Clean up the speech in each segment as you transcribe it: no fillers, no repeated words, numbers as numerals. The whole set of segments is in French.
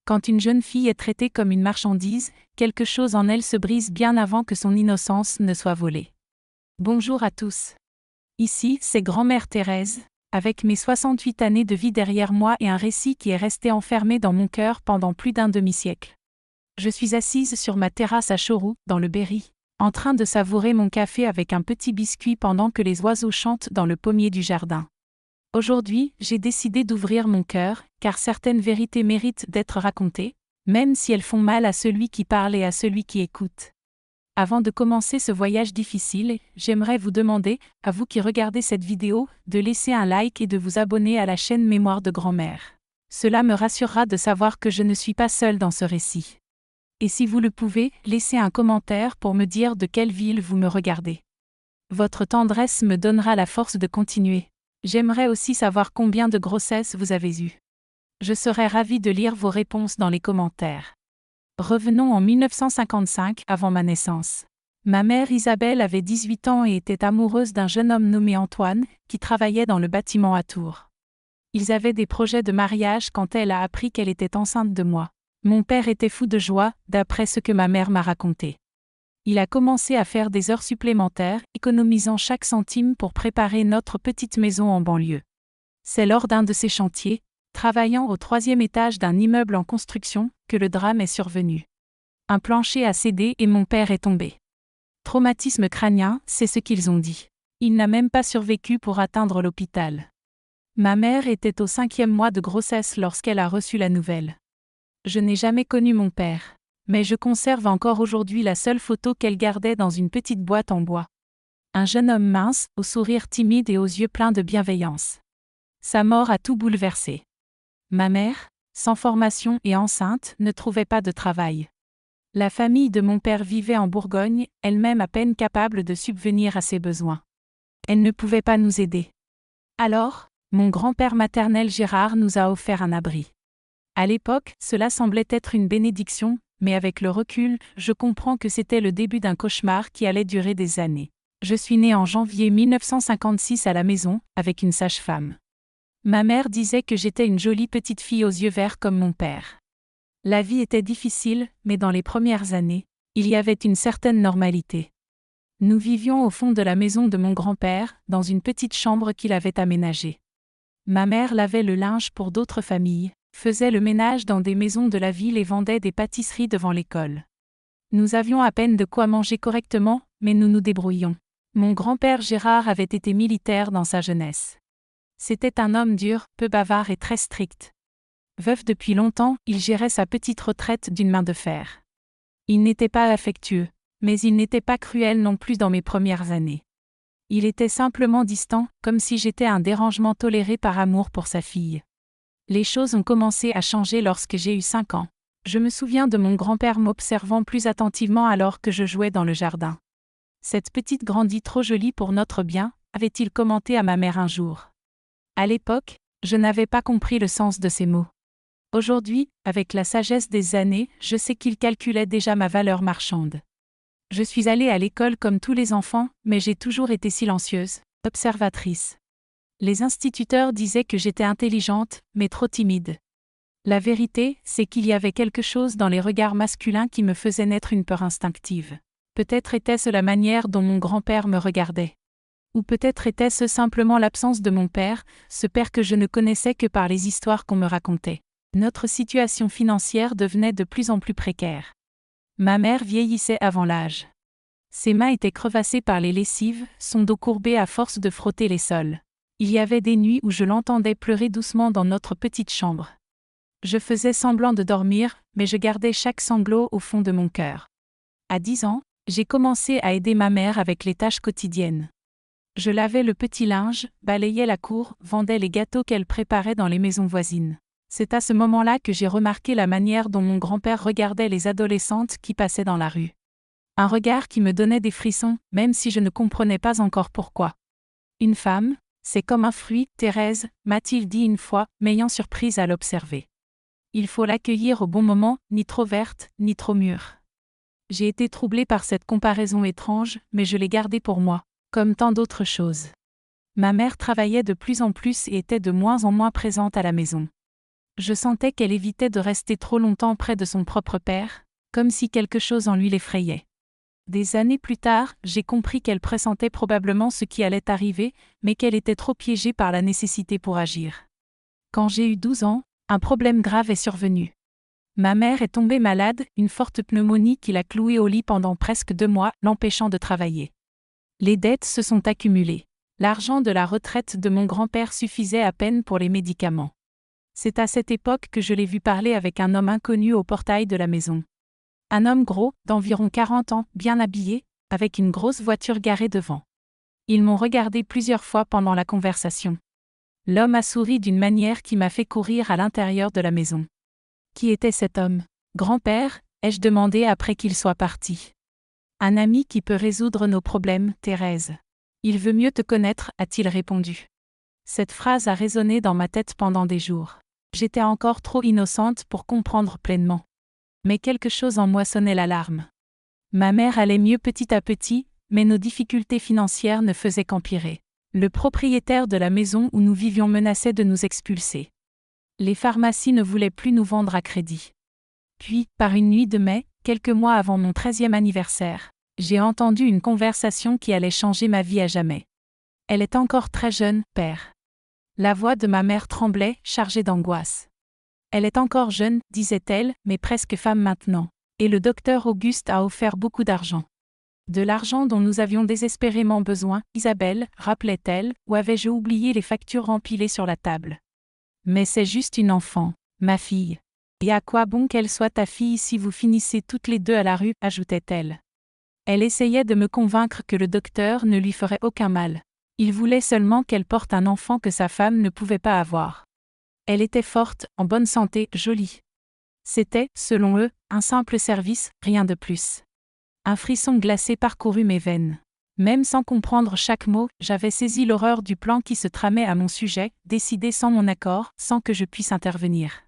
Quand une jeune fille est traitée comme une marchandise, quelque chose en elle se brise bien avant que son innocence ne soit volée. Bonjour à tous. Ici, c'est Grand-mère Thérèse, avec mes 68 années de vie derrière moi et un récit qui est resté enfermé dans mon cœur pendant plus d'un demi-siècle. Je suis assise sur ma terrasse à Chauroux, dans le Berry, en train de savourer mon café avec un petit biscuit pendant que les oiseaux chantent dans le pommier du jardin. Aujourd'hui, j'ai décidé d'ouvrir mon cœur, car certaines vérités méritent d'être racontées, même si elles font mal à celui qui parle et à celui qui écoute. Avant de commencer ce voyage difficile, j'aimerais vous demander, à vous qui regardez cette vidéo, de laisser un like et de vous abonner à la chaîne Mémoire de Grand-mère. Cela me rassurera de savoir que je ne suis pas seule dans ce récit. Et si vous le pouvez, laissez un commentaire pour me dire de quelle ville vous me regardez. Votre tendresse me donnera la force de continuer. J'aimerais aussi savoir combien de grossesses vous avez eues. Je serais ravie de lire vos réponses dans les commentaires. Revenons en 1955, avant ma naissance. Ma mère Isabelle avait 18 ans et était amoureuse d'un jeune homme nommé Antoine, qui travaillait dans le bâtiment à Tours. Ils avaient des projets de mariage quand elle a appris qu'elle était enceinte de moi. Mon père était fou de joie, d'après ce que ma mère m'a raconté. Il a commencé à faire des heures supplémentaires, économisant chaque centime pour préparer notre petite maison en banlieue. C'est lors d'un de ces chantiers, travaillant au 3e étage d'un immeuble en construction, que le drame est survenu. Un plancher a cédé et mon père est tombé. Traumatisme crânien, c'est ce qu'ils ont dit. Il n'a même pas survécu pour atteindre l'hôpital. Ma mère était au 5e mois de grossesse lorsqu'elle a reçu la nouvelle. Je n'ai jamais connu mon père. Mais je conserve encore aujourd'hui la seule photo qu'elle gardait dans une petite boîte en bois. Un jeune homme mince, au sourire timide et aux yeux pleins de bienveillance. Sa mort a tout bouleversé. Ma mère, sans formation et enceinte, ne trouvait pas de travail. La famille de mon père vivait en Bourgogne, elle-même à peine capable de subvenir à ses besoins. Elle ne pouvait pas nous aider. Alors, mon grand-père maternel Gérard nous a offert un abri. À l'époque, cela semblait être une bénédiction, mais avec le recul, je comprends que c'était le début d'un cauchemar qui allait durer des années. Je suis née en janvier 1956 à la maison, avec une sage-femme. Ma mère disait que j'étais une jolie petite fille aux yeux verts comme mon père. La vie était difficile, mais dans les premières années, il y avait une certaine normalité. Nous vivions au fond de la maison de mon grand-père, dans une petite chambre qu'il avait aménagée. Ma mère lavait le linge pour d'autres familles, faisait le ménage dans des maisons de la ville et vendait des pâtisseries devant l'école. Nous avions à peine de quoi manger correctement, mais nous nous débrouillions. Mon grand-père Gérard avait été militaire dans sa jeunesse. C'était un homme dur, peu bavard et très strict. Veuf depuis longtemps, il gérait sa petite retraite d'une main de fer. Il n'était pas affectueux, mais il n'était pas cruel non plus dans mes premières années. Il était simplement distant, comme si j'étais un dérangement toléré par amour pour sa fille. Les choses ont commencé à changer lorsque j'ai eu 5 ans. Je me souviens de mon grand-père m'observant plus attentivement alors que je jouais dans le jardin. Cette petite grandit trop jolie pour notre bien, avait-il commenté à ma mère un jour. À l'époque, je n'avais pas compris le sens de ces mots. Aujourd'hui, avec la sagesse des années, je sais qu'il calculait déjà ma valeur marchande. Je suis allée à l'école comme tous les enfants, mais j'ai toujours été silencieuse, observatrice. Les instituteurs disaient que j'étais intelligente, mais trop timide. La vérité, c'est qu'il y avait quelque chose dans les regards masculins qui me faisait naître une peur instinctive. Peut-être était-ce la manière dont mon grand-père me regardait. Ou peut-être était-ce simplement l'absence de mon père, ce père que je ne connaissais que par les histoires qu'on me racontait. Notre situation financière devenait de plus en plus précaire. Ma mère vieillissait avant l'âge. Ses mains étaient crevassées par les lessives, son dos courbé à force de frotter les sols. Il y avait des nuits où je l'entendais pleurer doucement dans notre petite chambre. Je faisais semblant de dormir, mais je gardais chaque sanglot au fond de mon cœur. À 10 ans, j'ai commencé à aider ma mère avec les tâches quotidiennes. Je lavais le petit linge, balayais la cour, vendais les gâteaux qu'elle préparait dans les maisons voisines. C'est à ce moment-là que j'ai remarqué la manière dont mon grand-père regardait les adolescentes qui passaient dans la rue. Un regard qui me donnait des frissons, même si je ne comprenais pas encore pourquoi. Une femme, c'est comme un fruit, Thérèse, m'a-t-il dit une fois, m'ayant surprise à l'observer. Il faut l'accueillir au bon moment, ni trop verte, ni trop mûre. J'ai été troublée par cette comparaison étrange, mais je l'ai gardée pour moi, comme tant d'autres choses. Ma mère travaillait de plus en plus et était de moins en moins présente à la maison. Je sentais qu'elle évitait de rester trop longtemps près de son propre père, comme si quelque chose en lui l'effrayait. Des années plus tard, j'ai compris qu'elle pressentait probablement ce qui allait arriver, mais qu'elle était trop piégée par la nécessité pour agir. Quand j'ai eu 12 ans, un problème grave est survenu. Ma mère est tombée malade, une forte pneumonie qui l'a clouée au lit pendant presque 2 mois, l'empêchant de travailler. Les dettes se sont accumulées. L'argent de la retraite de mon grand-père suffisait à peine pour les médicaments. C'est à cette époque que je l'ai vu parler avec un homme inconnu au portail de la maison. Un homme gros, d'environ 40 ans, bien habillé, avec une grosse voiture garée devant. Ils m'ont regardé plusieurs fois pendant la conversation. L'homme a souri d'une manière qui m'a fait courir à l'intérieur de la maison. Qui était cet homme ? Grand-père, ai-je demandé après qu'il soit parti. Un ami qui peut résoudre nos problèmes, Thérèse. Il veut mieux te connaître, a-t-il répondu. Cette phrase a résonné dans ma tête pendant des jours. J'étais encore trop innocente pour comprendre pleinement. Mais quelque chose en moi sonnait l'alarme. Ma mère allait mieux petit à petit, mais nos difficultés financières ne faisaient qu'empirer. Le propriétaire de la maison où nous vivions menaçait de nous expulser. Les pharmacies ne voulaient plus nous vendre à crédit. Puis, par une nuit de mai, quelques mois avant mon 13e anniversaire, j'ai entendu une conversation qui allait changer ma vie à jamais. Elle est encore très jeune, père. La voix de ma mère tremblait, chargée d'angoisse. Elle est encore jeune, disait-elle, mais presque femme maintenant. Et le docteur Auguste a offert beaucoup d'argent. De l'argent dont nous avions désespérément besoin, Isabelle, rappelait-elle, ou avais-je oublié les factures empilées sur la table. Mais c'est juste une enfant, ma fille. Et à quoi bon qu'elle soit ta fille si vous finissez toutes les deux à la rue, ajoutait-elle. Elle essayait de me convaincre que le docteur ne lui ferait aucun mal. Il voulait seulement qu'elle porte un enfant que sa femme ne pouvait pas avoir. Elle était forte, en bonne santé, jolie. C'était, selon eux, un simple service, rien de plus. Un frisson glacé parcourut mes veines. Même sans comprendre chaque mot, j'avais saisi l'horreur du plan qui se tramait à mon sujet, décidé sans mon accord, sans que je puisse intervenir.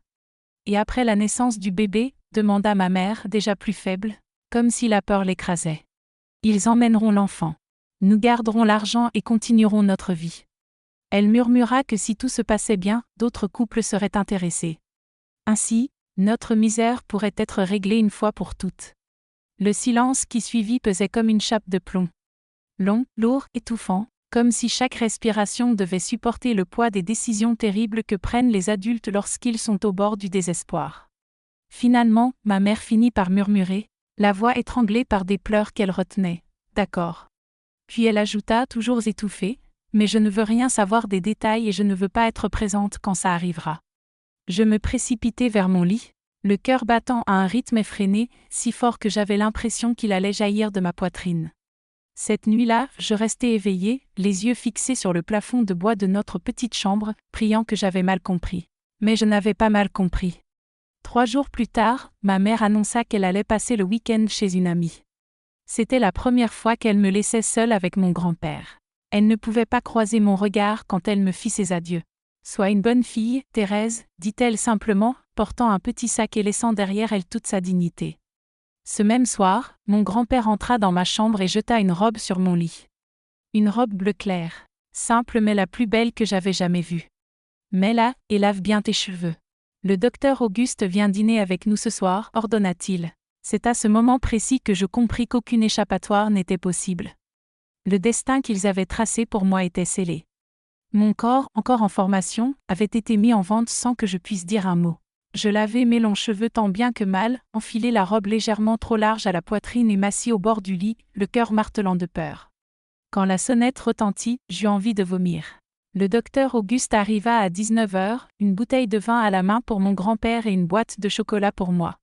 Et après la naissance du bébé, demanda ma mère, déjà plus faible, comme si la peur l'écrasait. Ils emmèneront l'enfant. Nous garderons l'argent et continuerons notre vie. Elle murmura que si tout se passait bien, d'autres couples seraient intéressés. Ainsi, notre misère pourrait être réglée une fois pour toutes. Le silence qui suivit pesait comme une chape de plomb. Long, lourd, étouffant, comme si chaque respiration devait supporter le poids des décisions terribles que prennent les adultes lorsqu'ils sont au bord du désespoir. Finalement, ma mère finit par murmurer, la voix étranglée par des pleurs qu'elle retenait. « D'accord. » Puis elle ajouta, toujours étouffée, « Mais je ne veux rien savoir des détails et je ne veux pas être présente quand ça arrivera. » Je me précipitai vers mon lit, le cœur battant à un rythme effréné, si fort que j'avais l'impression qu'il allait jaillir de ma poitrine. Cette nuit-là, je restai éveillée, les yeux fixés sur le plafond de bois de notre petite chambre, priant que j'avais mal compris. Mais je n'avais pas mal compris. 3 jours plus tard, ma mère annonça qu'elle allait passer le week-end chez une amie. C'était la première fois qu'elle me laissait seule avec mon grand-père. Elle ne pouvait pas croiser mon regard quand elle me fit ses adieux. « Sois une bonne fille, Thérèse, dit-elle simplement, portant un petit sac et laissant derrière elle toute sa dignité. Ce même soir, mon grand-père entra dans ma chambre et jeta une robe sur mon lit. Une robe bleu clair, simple mais la plus belle que j'avais jamais vue. « Mets-la, et lave bien tes cheveux. Le docteur Auguste vient dîner avec nous ce soir, ordonna-t-il. C'est à ce moment précis que je compris qu'aucune échappatoire n'était possible. Le destin qu'ils avaient tracé pour moi était scellé. Mon corps, encore en formation, avait été mis en vente sans que je puisse dire un mot. Je lavai mes longs cheveux tant bien que mal, enfilai la robe légèrement trop large à la poitrine et m'assis au bord du lit, le cœur martelant de peur. Quand la sonnette retentit, j'eus envie de vomir. Le docteur Auguste arriva à 19h, une bouteille de vin à la main pour mon grand-père et une boîte de chocolat pour moi.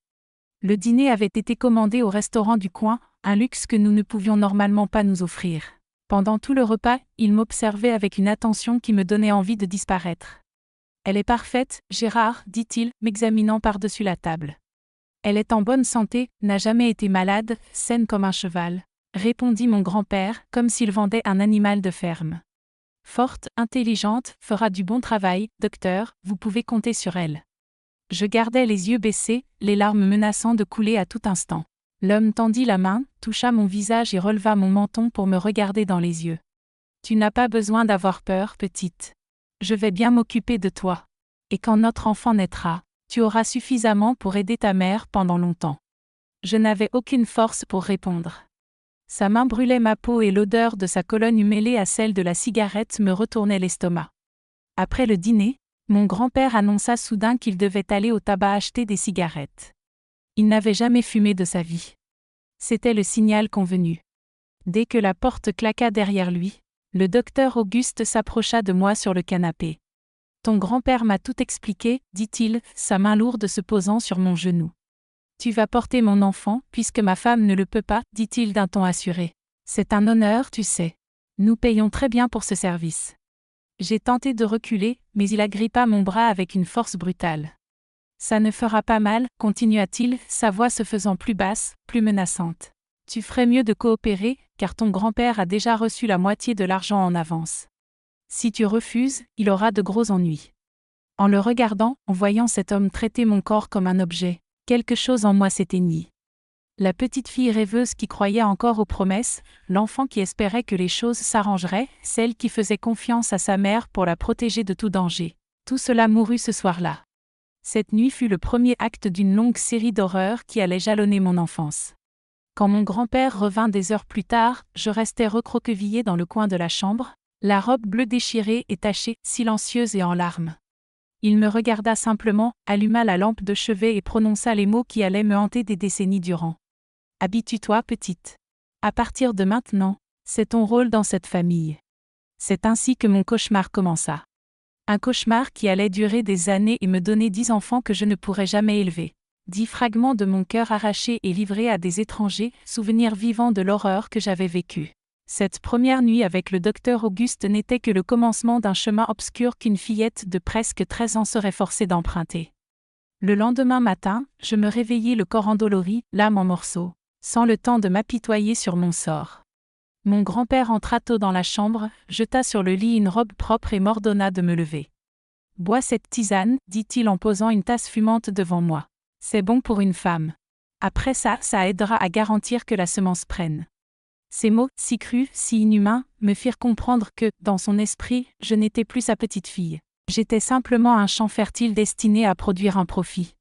Le dîner avait été commandé au restaurant du coin, un luxe que nous ne pouvions normalement pas nous offrir. Pendant tout le repas, il m'observait avec une attention qui me donnait envie de disparaître. « Elle est parfaite, Gérard, dit-il, m'examinant par-dessus la table. Elle est en bonne santé, n'a jamais été malade, saine comme un cheval, répondit mon grand-père, comme s'il vendait un animal de ferme. Forte, intelligente, fera du bon travail, docteur, vous pouvez compter sur elle. Je gardais les yeux baissés, les larmes menaçant de couler à tout instant. L'homme tendit la main, toucha mon visage et releva mon menton pour me regarder dans les yeux. Tu n'as pas besoin d'avoir peur, petite. Je vais bien m'occuper de toi. Et quand notre enfant naîtra, tu auras suffisamment pour aider ta mère pendant longtemps. Je n'avais aucune force pour répondre. Sa main brûlait ma peau et l'odeur de sa colonne mêlée à celle de la cigarette me retournait l'estomac. Après le dîner, mon grand-père annonça soudain qu'il devait aller au tabac acheter des cigarettes. Il n'avait jamais fumé de sa vie. C'était le signal convenu. Dès que la porte claqua derrière lui, le docteur Auguste s'approcha de moi sur le canapé. « Ton grand-père m'a tout expliqué, dit-il, sa main lourde se posant sur mon genou. Tu vas porter mon enfant, puisque ma femme ne le peut pas, dit-il d'un ton assuré. C'est un honneur, tu sais. Nous payons très bien pour ce service. J'ai tenté de reculer, mais il agrippa mon bras avec une force brutale. Ça ne fera pas mal, continua-t-il, sa voix se faisant plus basse, plus menaçante. Tu ferais mieux de coopérer, car ton grand-père a déjà reçu la moitié de l'argent en avance. Si tu refuses, il aura de gros ennuis. En le regardant, en voyant cet homme traiter mon corps comme un objet, quelque chose en moi s'éteignit. La petite fille rêveuse qui croyait encore aux promesses, l'enfant qui espérait que les choses s'arrangeraient, celle qui faisait confiance à sa mère pour la protéger de tout danger. Tout cela mourut ce soir-là. Cette nuit fut le premier acte d'une longue série d'horreurs qui allait jalonner mon enfance. Quand mon grand-père revint des heures plus tard, je restais recroquevillée dans le coin de la chambre, la robe bleue déchirée et tachée, silencieuse et en larmes. Il me regarda simplement, alluma la lampe de chevet et prononça les mots qui allaient me hanter des décennies durant. « Habitue-toi, petite. À partir de maintenant, c'est ton rôle dans cette famille. » C'est ainsi que mon cauchemar commença. Un cauchemar qui allait durer des années et me donner 10 enfants que je ne pourrais jamais élever. 10 fragments de mon cœur arrachés et livrés à des étrangers, souvenirs vivants de l'horreur que j'avais vécue. Cette première nuit avec le docteur Auguste n'était que le commencement d'un chemin obscur qu'une fillette de presque 13 ans serait forcée d'emprunter. Le lendemain matin, je me réveillai le corps endolori, l'âme en morceaux, sans le temps de m'apitoyer sur mon sort. Mon grand-père entra tôt dans la chambre, jeta sur le lit une robe propre et m'ordonna de me lever. « Bois cette tisane, dit-il en posant une tasse fumante devant moi. C'est bon pour une femme. Après ça aidera à garantir que la semence prenne. » Ces mots, si crus, si inhumains, me firent comprendre que, dans son esprit, je n'étais plus sa petite fille. J'étais simplement un champ fertile destiné à produire un profit.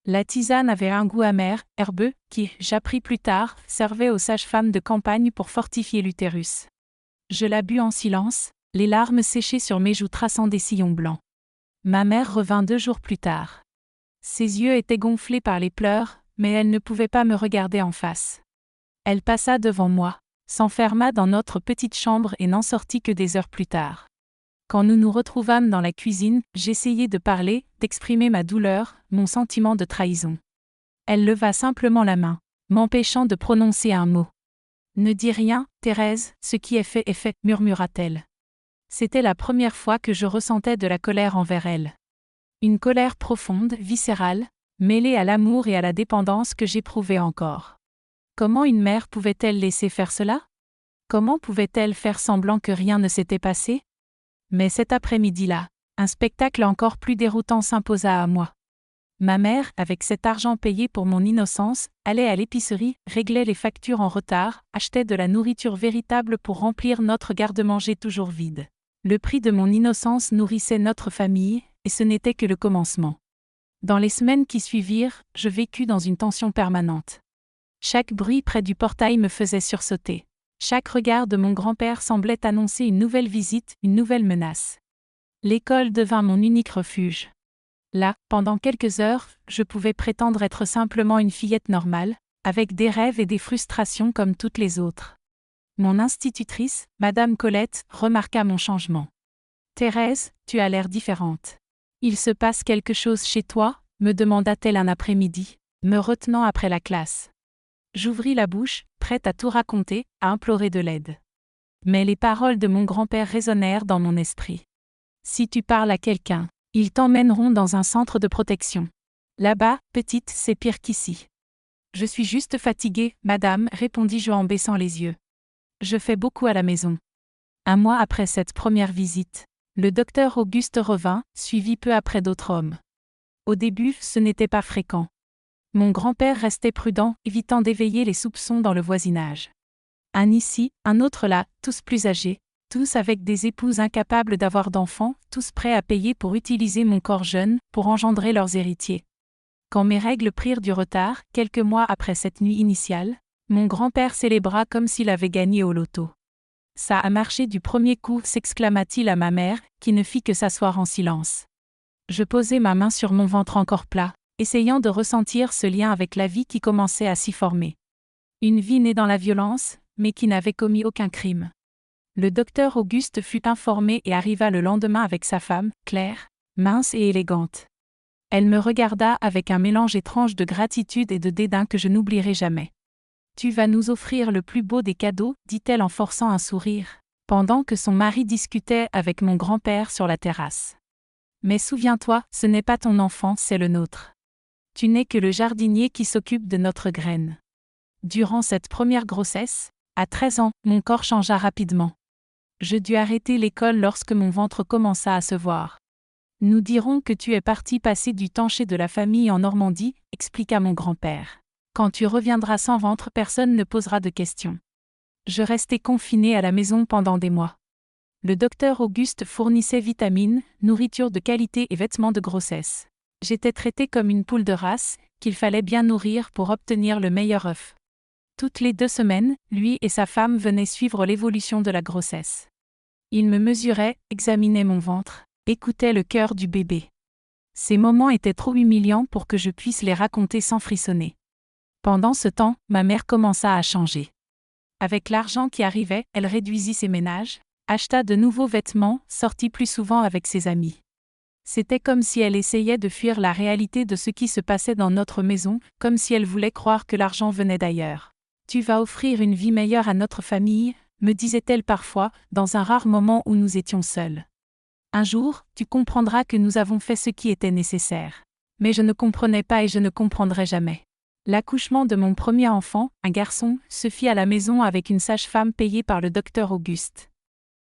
La tisane avait un goût amer, herbeux, qui, j'appris plus tard, servait aux sages-femmes de campagne pour fortifier l'utérus. Je la bus en silence, les larmes séchées sur mes joues traçant des sillons blancs. Ma mère revint 2 jours plus tard. Ses yeux étaient gonflés par les pleurs, mais elle ne pouvait pas me regarder en face. Elle passa devant moi, s'enferma dans notre petite chambre et n'en sortit que des heures plus tard. Quand nous nous retrouvâmes dans la cuisine, j'essayai de parler, d'exprimer ma douleur, mon sentiment de trahison. Elle leva simplement la main, m'empêchant de prononcer un mot. « Ne dis rien, Thérèse, ce qui est fait, murmura-t-elle. C'était la première fois que je ressentais de la colère envers elle. Une colère profonde, viscérale, mêlée à l'amour et à la dépendance que j'éprouvais encore. Comment une mère pouvait-elle laisser faire cela? Comment pouvait-elle faire semblant que rien ne s'était passé? Mais cet après-midi-là, un spectacle encore plus déroutant s'imposa à moi. Ma mère, avec cet argent payé pour mon innocence, allait à l'épicerie, réglait les factures en retard, achetait de la nourriture véritable pour remplir notre garde-manger toujours vide. Le prix de mon innocence nourrissait notre famille, et ce n'était que le commencement. Dans les semaines qui suivirent, je vécus dans une tension permanente. Chaque bruit près du portail me faisait sursauter. Chaque regard de mon grand-père semblait annoncer une nouvelle visite, une nouvelle menace. L'école devint mon unique refuge. Là, pendant quelques heures, je pouvais prétendre être simplement une fillette normale, avec des rêves et des frustrations comme toutes les autres. Mon institutrice, Madame Colette, remarqua mon changement. « Thérèse, tu as l'air différente. Il se passe quelque chose chez toi ?» me demanda-t-elle un après-midi, me retenant après la classe. J'ouvris la bouche, prête à tout raconter, à implorer de l'aide. Mais les paroles de mon grand-père résonnèrent dans mon esprit. « Si tu parles à quelqu'un, ils t'emmèneront dans un centre de protection. Là-bas, petite, c'est pire qu'ici. »« Je suis juste fatiguée, madame, répondis-je en baissant les yeux. Je fais beaucoup à la maison. » Un mois après cette première visite, le docteur Auguste revint, suivi peu après d'autres hommes. Au début, ce n'était pas fréquent. Mon grand-père restait prudent, évitant d'éveiller les soupçons dans le voisinage. Un ici, un autre là, tous plus âgés, Tous avec des épouses incapables d'avoir d'enfants, tous prêts à payer pour utiliser mon corps jeune, pour engendrer leurs héritiers. Quand mes règles prirent du retard, quelques mois après cette nuit initiale, mon grand-père célébra comme s'il avait gagné au loto. Ça a marché du premier coup, s'exclama-t-il à ma mère, qui ne fit que s'asseoir en silence. Je posai ma main sur mon ventre encore plat, essayant de ressentir ce lien avec la vie qui commençait à s'y former. Une vie née dans la violence, mais qui n'avait commis aucun crime. Le docteur Auguste fut informé et arriva le lendemain avec sa femme, Claire, mince et élégante. Elle me regarda avec un mélange étrange de gratitude et de dédain que je n'oublierai jamais. « Tu vas nous offrir le plus beau des cadeaux », dit-elle en forçant un sourire, pendant que son mari discutait avec mon grand-père sur la terrasse. « Mais souviens-toi, ce n'est pas ton enfant, c'est le nôtre. Tu n'es que le jardinier qui s'occupe de notre graine. » Durant cette première grossesse, à 13 ans, mon corps changea rapidement. Je dus arrêter l'école lorsque mon ventre commença à se voir. « Nous dirons que tu es parti passer du temps chez de la famille en Normandie, » expliqua mon grand-père. « Quand tu reviendras sans ventre, personne ne posera de questions. » Je restai confinée à la maison pendant des mois. Le docteur Auguste fournissait vitamines, nourriture de qualité et vêtements de grossesse. J'étais traitée comme une poule de race, qu'il fallait bien nourrir pour obtenir le meilleur œuf. Toutes les 2 semaines, lui et sa femme venaient suivre l'évolution de la grossesse. Ils me mesuraient, examinaient mon ventre, écoutaient le cœur du bébé. Ces moments étaient trop humiliants pour que je puisse les raconter sans frissonner. Pendant ce temps, ma mère commença à changer. Avec l'argent qui arrivait, elle réduisit ses ménages, acheta de nouveaux vêtements, sortit plus souvent avec ses amis. C'était comme si elle essayait de fuir la réalité de ce qui se passait dans notre maison, comme si elle voulait croire que l'argent venait d'ailleurs. « Tu vas offrir une vie meilleure à notre famille », me disait-elle parfois, dans un rare moment où nous étions seuls. Un jour, tu comprendras que nous avons fait ce qui était nécessaire. Mais je ne comprenais pas et je ne comprendrai jamais. L'accouchement de mon premier enfant, un garçon, se fit à la maison avec une sage-femme payée par le docteur Auguste.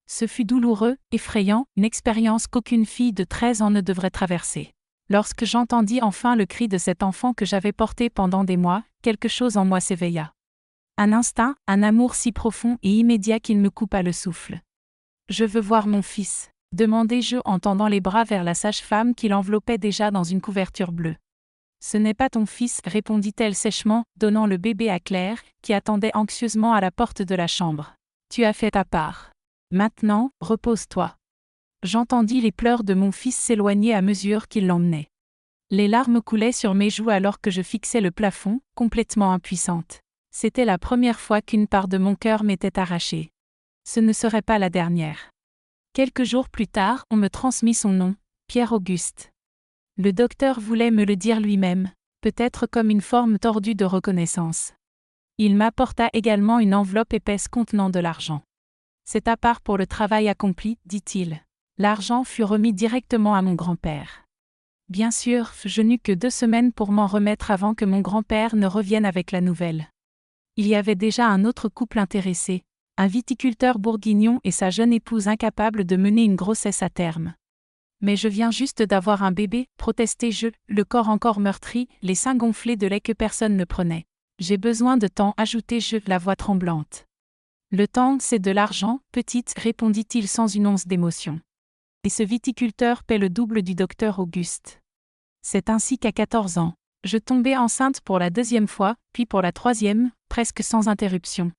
Ce fut douloureux, effrayant, une expérience qu'aucune fille de 13 ans ne devrait traverser. Lorsque j'entendis enfin le cri de cet enfant que j'avais porté pendant des mois, quelque chose en moi s'éveilla. Un instinct, un amour si profond et immédiat qu'il me coupa le souffle. « Je veux voir mon fils », demandai-je en tendant les bras vers la sage-femme qui l'enveloppait déjà dans une couverture bleue. « Ce n'est pas ton fils, répondit-elle sèchement, donnant le bébé à Claire, qui attendait anxieusement à la porte de la chambre. Tu as fait ta part. Maintenant, repose-toi. » J'entendis les pleurs de mon fils s'éloigner à mesure qu'il l'emmenait. Les larmes coulaient sur mes joues alors que je fixais le plafond, complètement impuissante. C'était la première fois qu'une part de mon cœur m'était arrachée. Ce ne serait pas la dernière. Quelques jours plus tard, on me transmit son nom, Pierre Auguste. Le docteur voulait me le dire lui-même, peut-être comme une forme tordue de reconnaissance. Il m'apporta également une enveloppe épaisse contenant de l'argent. « C'est ta part pour le travail accompli, dit-il. » L'argent fut remis directement à mon grand-père. Bien sûr, je n'eus que 2 semaines pour m'en remettre avant que mon grand-père ne revienne avec la nouvelle. Il y avait déjà un autre couple intéressé, un viticulteur bourguignon et sa jeune épouse incapable de mener une grossesse à terme. « Mais je viens juste d'avoir un bébé, protestai-je, le corps encore meurtri, les seins gonflés de lait que personne ne prenait. J'ai besoin de temps, ajoutai-je, la voix tremblante. Le temps, c'est de l'argent, petite, répondit-il sans une once d'émotion. Et ce viticulteur paie le double du docteur Auguste. C'est ainsi qu'à 14 ans, je tombai enceinte pour la 2e fois, puis pour la 3e, presque sans interruption.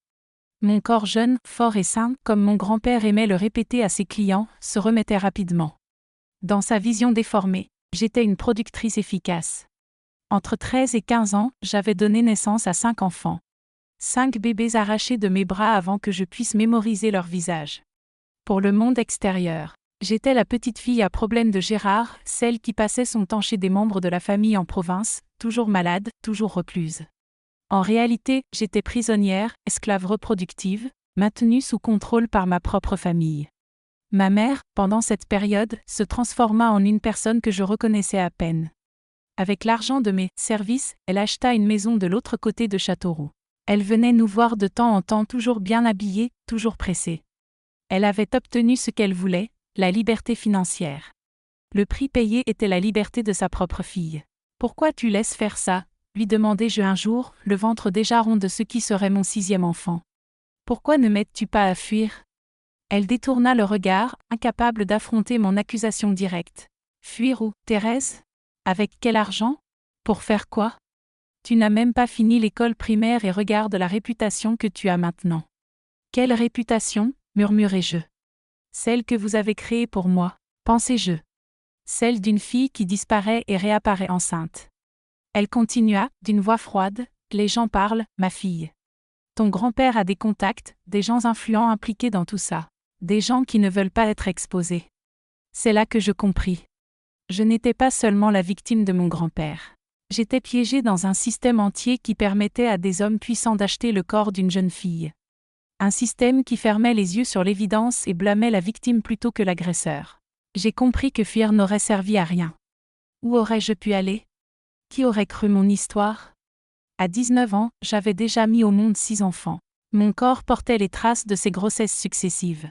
Mon corps jeune, fort et sain, comme mon grand-père aimait le répéter à ses clients, se remettait rapidement. Dans sa vision déformée, j'étais une productrice efficace. Entre 13 et 15 ans, j'avais donné naissance à 5 enfants. 5 bébés arrachés de mes bras avant que je puisse mémoriser leur visage. Pour le monde extérieur, j'étais la petite fille à problème de Gérard, celle qui passait son temps chez des membres de la famille en province, toujours malade, toujours recluse. En réalité, j'étais prisonnière, esclave reproductive, maintenue sous contrôle par ma propre famille. Ma mère, pendant cette période, se transforma en une personne que je reconnaissais à peine. Avec l'argent de mes services, elle acheta une maison de l'autre côté de Châteauroux. Elle venait nous voir de temps en temps toujours bien habillée, toujours pressée. Elle avait obtenu ce qu'elle voulait, la liberté financière. Le prix payé était la liberté de sa propre fille. « Pourquoi tu laisses faire ça ?» lui demandai-je un jour, le ventre déjà rond de ce qui serait mon 6e enfant. « Pourquoi ne m'aides-tu pas à fuir ?» Elle détourna le regard, incapable d'affronter mon accusation directe. Fuir où, Thérèse? Avec quel argent? Pour faire quoi? Tu n'as même pas fini l'école primaire et regarde la réputation que tu as maintenant. Quelle réputation? Murmurai-je. Celle que vous avez créée pour moi, pensai-je. Celle d'une fille qui disparaît et réapparaît enceinte. Elle continua, d'une voix froide, les gens parlent, ma fille. Ton grand-père a des contacts, des gens influents impliqués dans tout ça. Des gens qui ne veulent pas être exposés. C'est là que je compris. Je n'étais pas seulement la victime de mon grand-père. J'étais piégée dans un système entier qui permettait à des hommes puissants d'acheter le corps d'une jeune fille. Un système qui fermait les yeux sur l'évidence et blâmait la victime plutôt que l'agresseur. J'ai compris que fuir n'aurait servi à rien. Où aurais-je pu aller? Qui aurait cru mon histoire? À 19 ans, j'avais déjà mis au monde 6 enfants. Mon corps portait les traces de ces grossesses successives.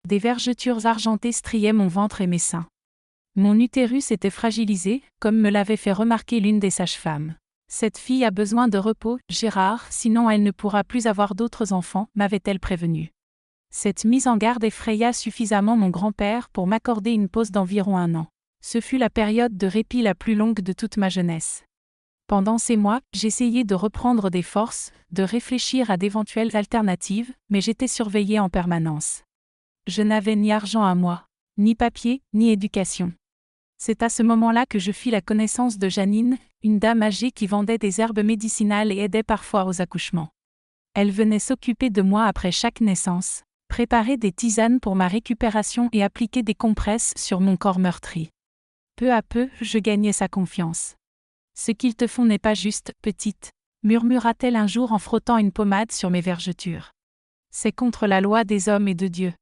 Des vergetures argentées striaient mon ventre et mes seins. Mon utérus était fragilisé, comme me l'avait fait remarquer l'une des sages-femmes. Cette fille a besoin de repos, Gérard, sinon elle ne pourra plus avoir d'autres enfants, m'avait-elle prévenu. Cette mise en garde effraya suffisamment mon grand-père pour m'accorder une pause d'environ 1 an. Ce fut la période de répit la plus longue de toute ma jeunesse. Pendant ces mois, j'essayais de reprendre des forces, de réfléchir à d'éventuelles alternatives, mais j'étais surveillée en permanence. Je n'avais ni argent à moi, ni papier, ni éducation. C'est à ce moment-là que je fis la connaissance de Janine, une dame âgée qui vendait des herbes médicinales et aidait parfois aux accouchements. Elle venait s'occuper de moi après chaque naissance, préparer des tisanes pour ma récupération et appliquer des compresses sur mon corps meurtri. Peu à peu, je gagnais sa confiance. « Ce qu'ils te font n'est pas juste, petite », murmura-t-elle un jour en frottant une pommade sur mes vergetures. « C'est contre la loi des hommes et de Dieu. »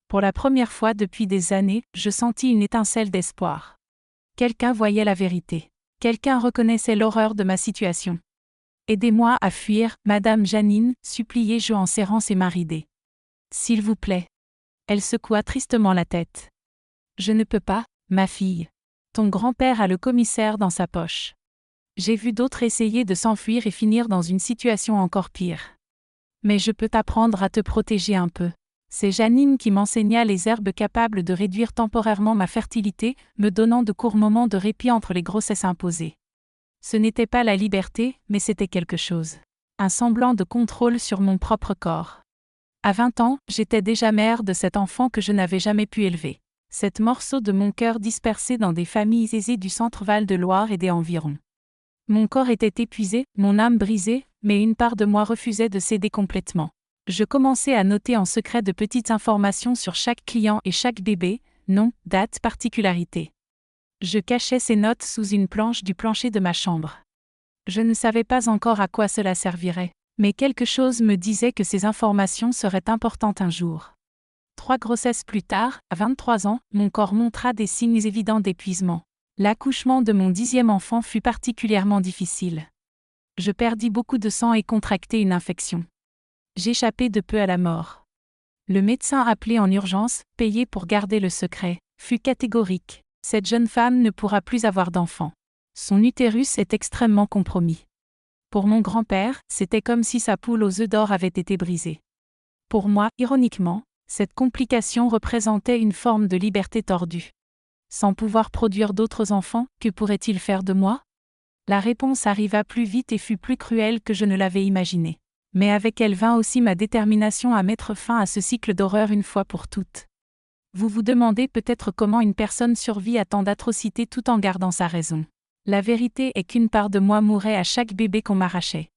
Pour la première fois depuis des années, je sentis une étincelle d'espoir. Quelqu'un voyait la vérité. Quelqu'un reconnaissait l'horreur de ma situation. « Aidez-moi à fuir, Madame Janine, suppliai-je en serrant ses mains ridées. « S'il vous plaît. » Elle secoua tristement la tête. « Je ne peux pas, ma fille. Ton grand-père a le commissaire dans sa poche. J'ai vu d'autres essayer de s'enfuir et finir dans une situation encore pire. Mais je peux t'apprendre à te protéger un peu. » C'est Janine qui m'enseigna les herbes capables de réduire temporairement ma fertilité, me donnant de courts moments de répit entre les grossesses imposées. Ce n'était pas la liberté, mais c'était quelque chose. Un semblant de contrôle sur mon propre corps. À 20 ans, j'étais déjà mère de cet enfant que je n'avais jamais pu élever. Cet morceau de mon cœur dispersé dans des familles aisées du centre Val-de-Loire et des environs. Mon corps était épuisé, mon âme brisée, mais une part de moi refusait de céder complètement. Je commençais à noter en secret de petites informations sur chaque client et chaque bébé, nom, date, particularité. Je cachais ces notes sous une planche du plancher de ma chambre. Je ne savais pas encore à quoi cela servirait, mais quelque chose me disait que ces informations seraient importantes un jour. 3 grossesses plus tard, à 23 ans, mon corps montra des signes évidents d'épuisement. L'accouchement de mon 10e enfant fut particulièrement difficile. Je perdis beaucoup de sang et contractai une infection. J'échappai de peu à la mort. Le médecin appelé en urgence, payé pour garder le secret, fut catégorique. Cette jeune femme ne pourra plus avoir d'enfant. Son utérus est extrêmement compromis. Pour mon grand-père, c'était comme si sa poule aux œufs d'or avait été brisée. Pour moi, ironiquement, cette complication représentait une forme de liberté tordue. Sans pouvoir produire d'autres enfants, que pourrait-il faire de moi? La réponse arriva plus vite et fut plus cruelle que je ne l'avais imaginé. Mais avec elle vint aussi ma détermination à mettre fin à ce cycle d'horreur une fois pour toutes. Vous vous demandez peut-être comment une personne survit à tant d'atrocités tout en gardant sa raison. La vérité est qu'une part de moi mourait à chaque bébé qu'on m'arrachait.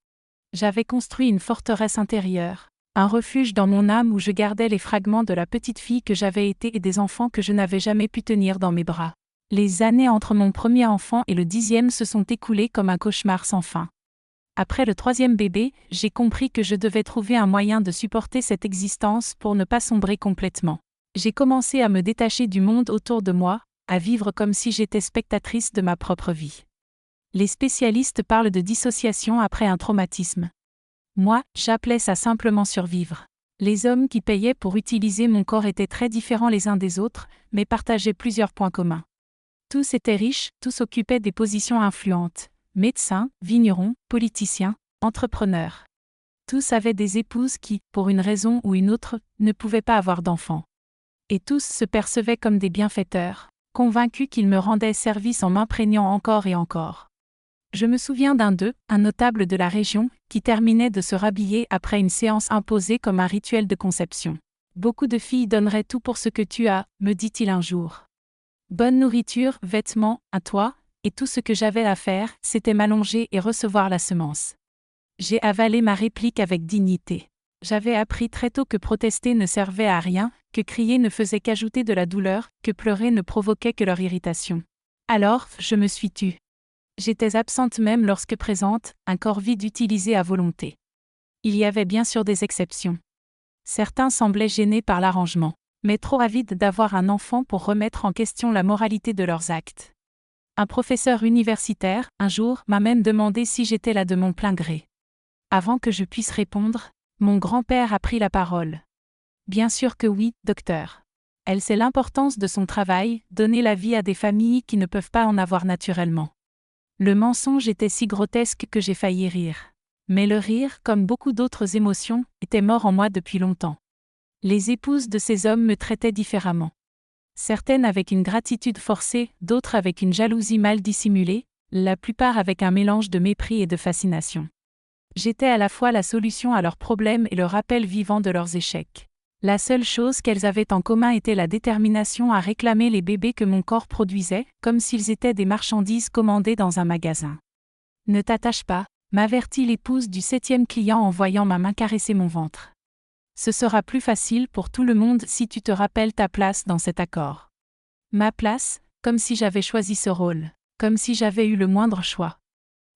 J'avais construit une forteresse intérieure, un refuge dans mon âme où je gardais les fragments de la petite fille que j'avais été et des enfants que je n'avais jamais pu tenir dans mes bras. Les années entre mon premier enfant et le 10e se sont écoulées comme un cauchemar sans fin. Après le 3e bébé, j'ai compris que je devais trouver un moyen de supporter cette existence pour ne pas sombrer complètement. J'ai commencé à me détacher du monde autour de moi, à vivre comme si j'étais spectatrice de ma propre vie. Les spécialistes parlent de dissociation après un traumatisme. Moi, j'appelais ça simplement survivre. Les hommes qui payaient pour utiliser mon corps étaient très différents les uns des autres, mais partageaient plusieurs points communs. Tous étaient riches, tous occupaient des positions influentes. Médecins, vignerons, politiciens, entrepreneurs. Tous avaient des épouses qui, pour une raison ou une autre, ne pouvaient pas avoir d'enfants. Et tous se percevaient comme des bienfaiteurs, convaincus qu'ils me rendaient service en m'imprégnant encore et encore. Je me souviens d'un d'eux, un notable de la région, qui terminait de se rhabiller après une séance imposée comme un rituel de conception. « Beaucoup de filles donneraient tout pour ce que tu as, me dit-il un jour. Bonne nourriture, vêtements, un toit, et tout ce que j'avais à faire, c'était m'allonger et recevoir la semence. » J'ai avalé ma réplique avec dignité. J'avais appris très tôt que protester ne servait à rien, que crier ne faisait qu'ajouter de la douleur, que pleurer ne provoquait que leur irritation. Alors, je me suis tue. J'étais absente même lorsque présente, un corps vide utilisé à volonté. Il y avait bien sûr des exceptions. Certains semblaient gênés par l'arrangement, mais trop avides d'avoir un enfant pour remettre en question la moralité de leurs actes. Un professeur universitaire, un jour, m'a même demandé si j'étais là de mon plein gré. Avant que je puisse répondre, mon grand-père a pris la parole. Bien sûr que oui, docteur. Elle sait l'importance de son travail, donner la vie à des familles qui ne peuvent pas en avoir naturellement. Le mensonge était si grotesque que j'ai failli rire. Mais le rire, comme beaucoup d'autres émotions, était mort en moi depuis longtemps. Les épouses de ces hommes me traitaient différemment. Certaines avec une gratitude forcée, d'autres avec une jalousie mal dissimulée, la plupart avec un mélange de mépris et de fascination. J'étais à la fois la solution à leurs problèmes et le rappel vivant de leurs échecs. La seule chose qu'elles avaient en commun était la détermination à réclamer les bébés que mon corps produisait, comme s'ils étaient des marchandises commandées dans un magasin. « Ne t'attache pas », m'avertit l'épouse du 7e client en voyant ma main caresser mon ventre. « Ce sera plus facile pour tout le monde si tu te rappelles ta place dans cet accord. » Ma place, comme si j'avais choisi ce rôle, comme si j'avais eu le moindre choix.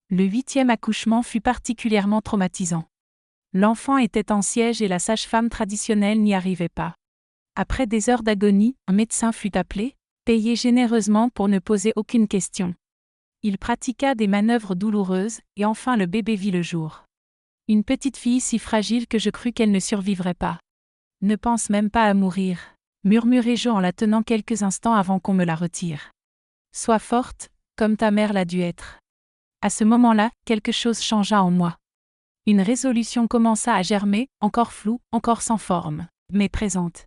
Le 8e accouchement fut particulièrement traumatisant. L'enfant était en siège et la sage-femme traditionnelle n'y arrivait pas. Après des heures d'agonie, un médecin fut appelé, payé généreusement pour ne poser aucune question. Il pratiqua des manœuvres douloureuses, et enfin le bébé vit le jour. Une petite fille si fragile que je crus qu'elle ne survivrait pas. « Ne pense même pas à mourir », murmurai-je en la tenant quelques instants avant qu'on me la retire. « Sois forte, comme ta mère l'a dû être. » À ce moment-là, quelque chose changea en moi. Une résolution commença à germer, encore floue, encore sans forme, mais présente.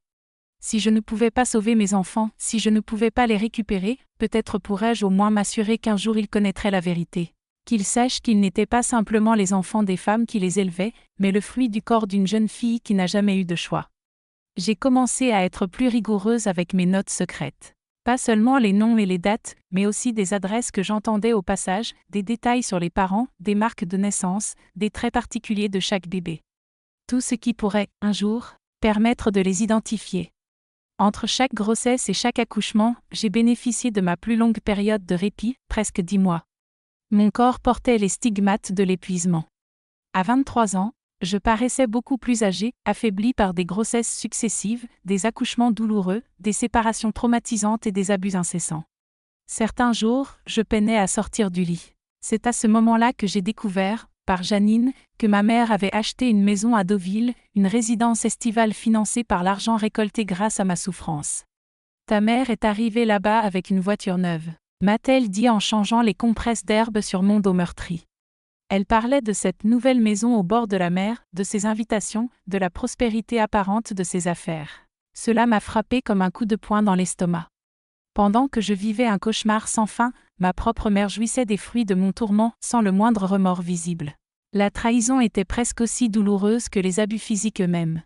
Si je ne pouvais pas sauver mes enfants, si je ne pouvais pas les récupérer, peut-être pourrais-je au moins m'assurer qu'un jour ils connaîtraient la vérité. Qu'ils sachent qu'ils n'étaient pas simplement les enfants des femmes qui les élevaient, mais le fruit du corps d'une jeune fille qui n'a jamais eu de choix. J'ai commencé à être plus rigoureuse avec mes notes secrètes. Pas seulement les noms et les dates, mais aussi des adresses que j'entendais au passage, des détails sur les parents, des marques de naissance, des traits particuliers de chaque bébé. Tout ce qui pourrait, un jour, permettre de les identifier. Entre chaque grossesse et chaque accouchement, j'ai bénéficié de ma plus longue période de répit, presque 10 mois. Mon corps portait les stigmates de l'épuisement. À 23 ans, je paraissais beaucoup plus âgée, affaiblie par des grossesses successives, des accouchements douloureux, des séparations traumatisantes et des abus incessants. Certains jours, je peinais à sortir du lit. C'est à ce moment-là que j'ai découvert, par Janine, que ma mère avait acheté une maison à Deauville, une résidence estivale financée par l'argent récolté grâce à ma souffrance. « Ta mère est arrivée là-bas avec une voiture neuve », m'a-t-elle dit en changeant les compresses d'herbe sur mon dos meurtri. Elle parlait de cette nouvelle maison au bord de la mer, de ses invitations, de la prospérité apparente de ses affaires. Cela m'a frappé comme un coup de poing dans l'estomac. Pendant que je vivais un cauchemar sans fin, ma propre mère jouissait des fruits de mon tourment, sans le moindre remords visible. La trahison était presque aussi douloureuse que les abus physiques eux-mêmes.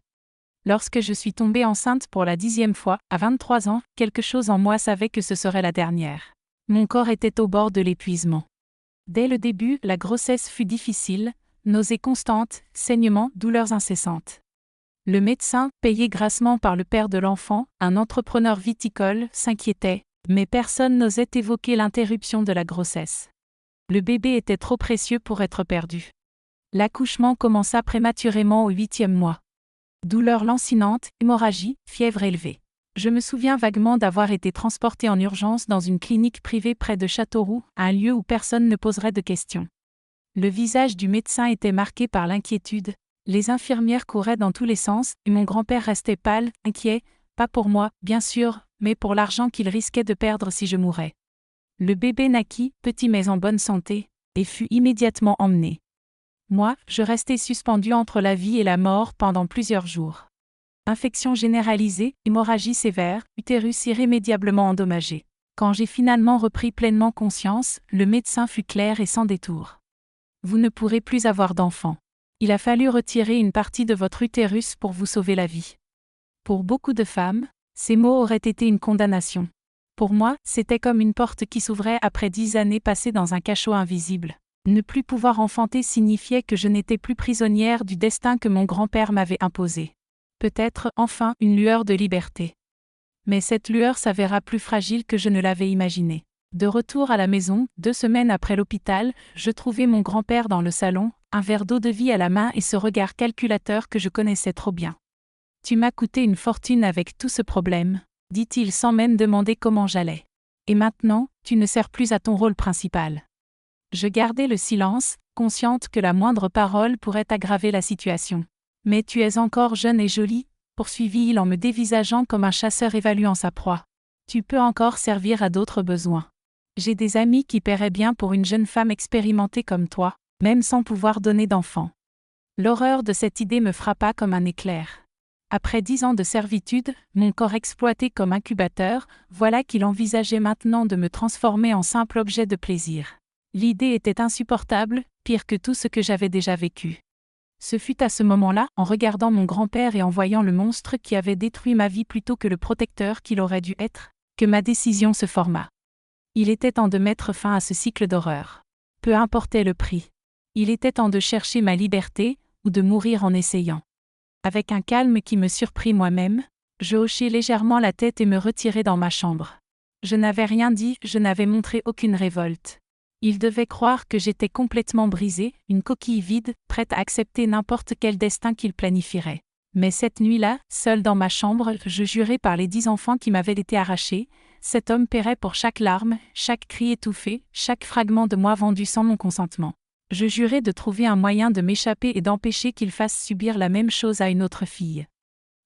Lorsque je suis tombée enceinte pour la 10e fois, à 23 ans, quelque chose en moi savait que ce serait la dernière. Mon corps était au bord de l'épuisement. Dès le début, la grossesse fut difficile, nausées constantes, saignements, douleurs incessantes. Le médecin, payé grassement par le père de l'enfant, un entrepreneur viticole, s'inquiétait, mais personne n'osait évoquer l'interruption de la grossesse. Le bébé était trop précieux pour être perdu. L'accouchement commença prématurément au 8e mois. Douleurs lancinantes, hémorragie, fièvre élevée. Je me souviens vaguement d'avoir été transportée en urgence dans une clinique privée près de Châteauroux, un lieu où personne ne poserait de questions. Le visage du médecin était marqué par l'inquiétude. Les infirmières couraient dans tous les sens, et mon grand-père restait pâle, inquiet, pas pour moi, bien sûr, mais pour l'argent qu'il risquait de perdre si je mourais. Le bébé naquit, petit mais en bonne santé, et fut immédiatement emmené. Moi, je restais suspendue entre la vie et la mort pendant plusieurs jours. Infection généralisée, hémorragie sévère, utérus irrémédiablement endommagé. Quand j'ai finalement repris pleinement conscience, le médecin fut clair et sans détour. Vous ne pourrez plus avoir d'enfant. Il a fallu retirer une partie de votre utérus pour vous sauver la vie. Pour beaucoup de femmes, ces mots auraient été une condamnation. Pour moi, c'était comme une porte qui s'ouvrait après 10 années passées dans un cachot invisible. Ne plus pouvoir enfanter signifiait que je n'étais plus prisonnière du destin que mon grand-père m'avait imposé. Peut-être, enfin, une lueur de liberté. Mais cette lueur s'avéra plus fragile que je ne l'avais imaginé. De retour à la maison, 2 semaines après l'hôpital, je trouvai mon grand-père dans le salon, un verre d'eau-de-vie à la main et ce regard calculateur que je connaissais trop bien. « Tu m'as coûté une fortune avec tout ce problème », dit-il sans même demander comment j'allais. « Et maintenant, tu ne sers plus à ton rôle principal. » Je gardai le silence, consciente que la moindre parole pourrait aggraver la situation. « Mais tu es encore jeune et jolie », poursuivit-il en me dévisageant comme un chasseur évaluant sa proie. « Tu peux encore servir à d'autres besoins. J'ai des amis qui paieraient bien pour une jeune femme expérimentée comme toi, même sans pouvoir donner d'enfant. » L'horreur de cette idée me frappa comme un éclair. Après 10 ans de servitude, mon corps exploité comme incubateur, voilà qu'il envisageait maintenant de me transformer en simple objet de plaisir. L'idée était insupportable, pire que tout ce que j'avais déjà vécu. Ce fut à ce moment-là, en regardant mon grand-père et en voyant le monstre qui avait détruit ma vie plutôt que le protecteur qu'il aurait dû être, que ma décision se forma. Il était temps de mettre fin à ce cycle d'horreur. Peu importait le prix. Il était temps de chercher ma liberté, ou de mourir en essayant. Avec un calme qui me surprit moi-même, je hochai légèrement la tête et me retirai dans ma chambre. Je n'avais rien dit, je n'avais montré aucune révolte. Il devait croire que j'étais complètement brisée, une coquille vide, prête à accepter n'importe quel destin qu'il planifierait. Mais cette nuit-là, seule dans ma chambre, je jurai par les 10 enfants qui m'avaient été arrachés, cet homme paierait pour chaque larme, chaque cri étouffé, chaque fragment de moi vendu sans mon consentement. Je jurai de trouver un moyen de m'échapper et d'empêcher qu'il fasse subir la même chose à une autre fille.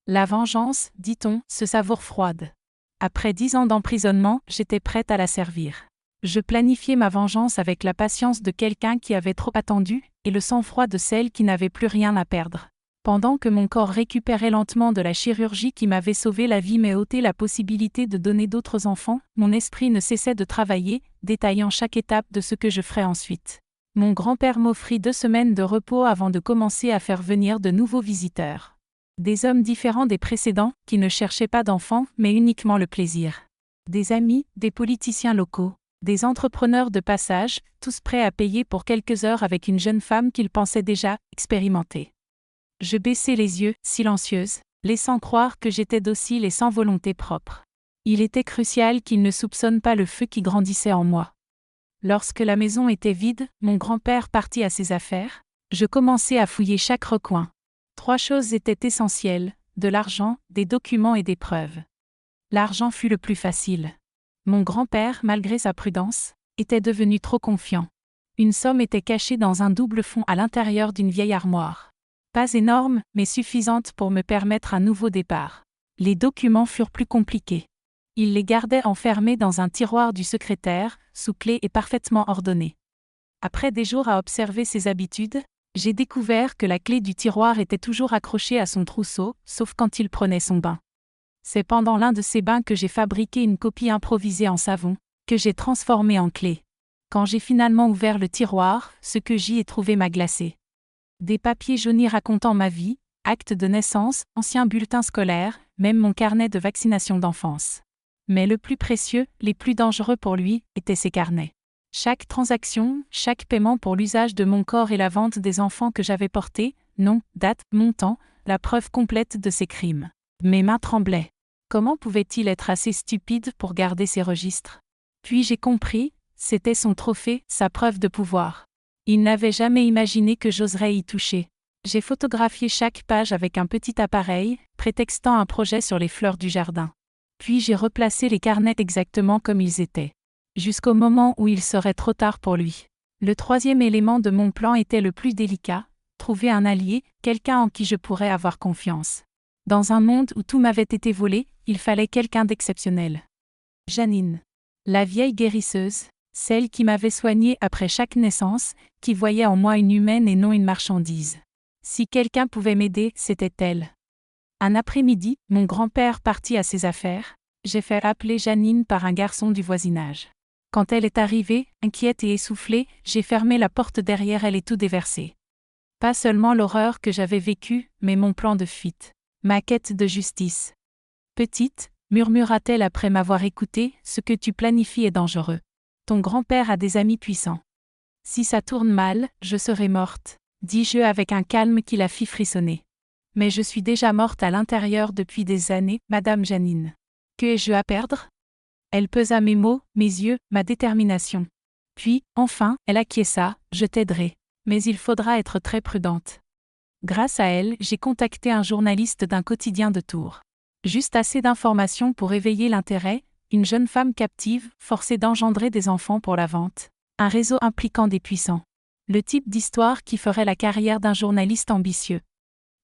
La vengeance, dit-on, se savoure froide. Après 10 ans d'emprisonnement, j'étais prête à la servir. Je planifiais ma vengeance avec la patience de quelqu'un qui avait trop attendu, et le sang-froid de celle qui n'avait plus rien à perdre. Pendant que mon corps récupérait lentement de la chirurgie qui m'avait sauvé la vie mais ôté la possibilité de donner d'autres enfants, mon esprit ne cessait de travailler, détaillant chaque étape de ce que je ferais ensuite. Mon grand-père m'offrit 2 semaines de repos avant de commencer à faire venir de nouveaux visiteurs. Des hommes différents des précédents, qui ne cherchaient pas d'enfants, mais uniquement le plaisir. Des amis, des politiciens locaux, des entrepreneurs de passage, tous prêts à payer pour quelques heures avec une jeune femme qu'ils pensaient déjà expérimentée. Je baissai les yeux, silencieuse, laissant croire que j'étais docile et sans volonté propre. Il était crucial qu'il ne soupçonne pas le feu qui grandissait en moi. Lorsque la maison était vide, mon grand-père partit à ses affaires, je commençai à fouiller chaque recoin. 3 choses étaient essentielles, de l'argent, des documents et des preuves. L'argent fut le plus facile. Mon grand-père, malgré sa prudence, était devenu trop confiant. Une somme était cachée dans un double fond à l'intérieur d'une vieille armoire. Pas énorme, mais suffisante pour me permettre un nouveau départ. Les documents furent plus compliqués. Il les gardait enfermés dans un tiroir du secrétaire, sous clé et parfaitement ordonnés. Après des jours à observer ses habitudes, j'ai découvert que la clé du tiroir était toujours accrochée à son trousseau, sauf quand il prenait son bain. C'est pendant l'un de ces bains que j'ai fabriqué une copie improvisée en savon, que j'ai transformée en clé. Quand j'ai finalement ouvert le tiroir, ce que j'y ai trouvé m'a glacé. Des papiers jaunis racontant ma vie, acte de naissance, anciens bulletins scolaires, même mon carnet de vaccination d'enfance. Mais le plus précieux, les plus dangereux pour lui, étaient ses carnets. Chaque transaction, chaque paiement pour l'usage de mon corps et la vente des enfants que j'avais portés, nom, date, montant, la preuve complète de ses crimes. Mes mains tremblaient. Comment pouvait-il être assez stupide pour garder ces registres? Puis j'ai compris, c'était son trophée, sa preuve de pouvoir. Il n'avait jamais imaginé que j'oserais y toucher. J'ai photographié chaque page avec un petit appareil, prétextant un projet sur les fleurs du jardin. Puis j'ai replacé les carnets exactement comme ils étaient. Jusqu'au moment où il serait trop tard pour lui. Le 3e élément de mon plan était le plus délicat, trouver un allié, quelqu'un en qui je pourrais avoir confiance. Dans un monde où tout m'avait été volé, il fallait quelqu'un d'exceptionnel. Janine. La vieille guérisseuse, Celle qui m'avait soignée après chaque naissance, qui voyait en moi une humaine et non une marchandise. Si quelqu'un pouvait m'aider, c'était elle. Un après-midi, mon grand-père partit à ses affaires. J'ai fait appeler Janine par un garçon du voisinage. Quand elle est arrivée, inquiète et essoufflée, j'ai fermé la porte derrière elle et tout déversé. Pas seulement l'horreur que j'avais vécue, mais mon plan de fuite. Ma quête de justice. Petite, murmura-t-elle après m'avoir écoutée, ce que tu planifies est dangereux. Ton grand-père a des amis puissants. Si ça tourne mal, je serai morte, dis-je avec un calme qui la fit frissonner. Mais je suis déjà morte à l'intérieur depuis des années, Madame Janine. Que ai-je à perdre ? Elle pesa mes mots, mes yeux, ma détermination. Puis, enfin, elle acquiesça, je t'aiderai. Mais il faudra être très prudente. Grâce à elle, j'ai contacté un journaliste d'un quotidien de Tours. Juste assez d'informations pour éveiller l'intérêt, une jeune femme captive, forcée d'engendrer des enfants pour la vente. Un réseau impliquant des puissants. Le type d'histoire qui ferait la carrière d'un journaliste ambitieux.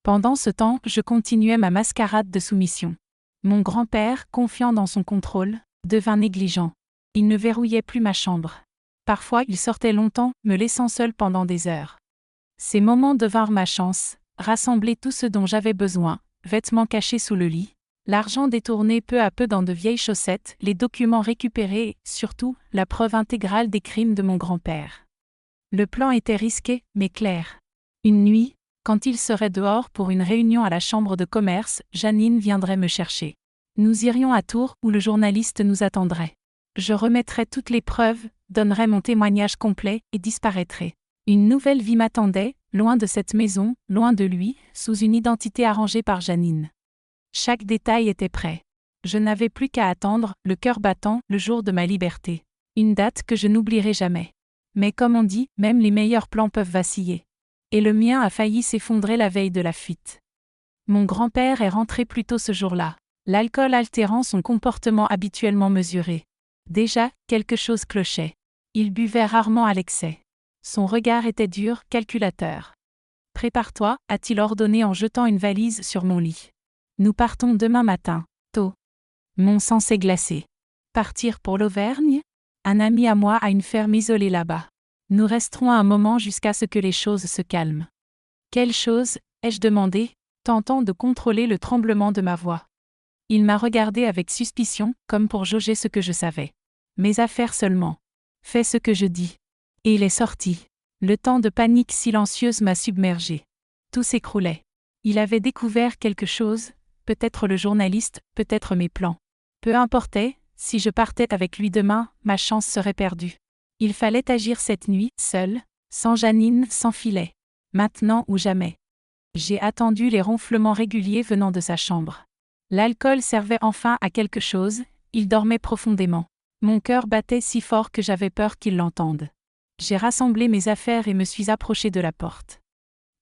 Pendant ce temps, je continuais ma mascarade de soumission. Mon grand-père, confiant dans son contrôle, devint négligent. Il ne verrouillait plus ma chambre. Parfois, il sortait longtemps, me laissant seule pendant des heures. Ces moments devinrent ma chance, rassembler tout ce dont j'avais besoin, vêtements cachés sous le lit, l'argent détourné peu à peu dans de vieilles chaussettes, les documents récupérés et, surtout, la preuve intégrale des crimes de mon grand-père. Le plan était risqué, mais clair. Une nuit, quand il serait dehors pour une réunion à la chambre de commerce, Janine viendrait me chercher. Nous irions à Tours où le journaliste nous attendrait. Je remettrais toutes les preuves, donnerais mon témoignage complet et disparaîtrais. Une nouvelle vie m'attendait, loin de cette maison, loin de lui, sous une identité arrangée par Janine. Chaque détail était prêt. Je n'avais plus qu'à attendre, le cœur battant, le jour de ma liberté. Une date que je n'oublierai jamais. Mais comme on dit, même les meilleurs plans peuvent vaciller. Et le mien a failli s'effondrer la veille de la fuite. Mon grand-père est rentré plus tôt ce jour-là, l'alcool altérant son comportement habituellement mesuré. Déjà, quelque chose clochait. Il buvait rarement à l'excès. Son regard était dur, calculateur. « Prépare-toi » a-t-il ordonné en jetant une valise sur mon lit. « Nous partons demain matin, tôt. » Mon sang s'est glacé. Partir pour l'Auvergne ? Un ami à moi a une ferme isolée là-bas. Nous resterons un moment jusqu'à ce que les choses se calment. Quelle chose ? Ai-je demandé, tentant de contrôler le tremblement de ma voix. Il m'a regardé avec suspicion, comme pour jauger ce que je savais. Mes affaires seulement. Fais ce que je dis. Et il est sorti. Le temps de panique silencieuse m'a submergé. Tout s'écroulait. Il avait découvert quelque chose, peut-être le journaliste, peut-être mes plans. Peu importait, si je partais avec lui demain, ma chance serait perdue. Il fallait agir cette nuit, seul, sans Janine, sans filet. Maintenant ou jamais. J'ai attendu les ronflements réguliers venant de sa chambre. L'alcool servait enfin à quelque chose, il dormait profondément. Mon cœur battait si fort que j'avais peur qu'il l'entende. J'ai rassemblé mes affaires et me suis approché de la porte.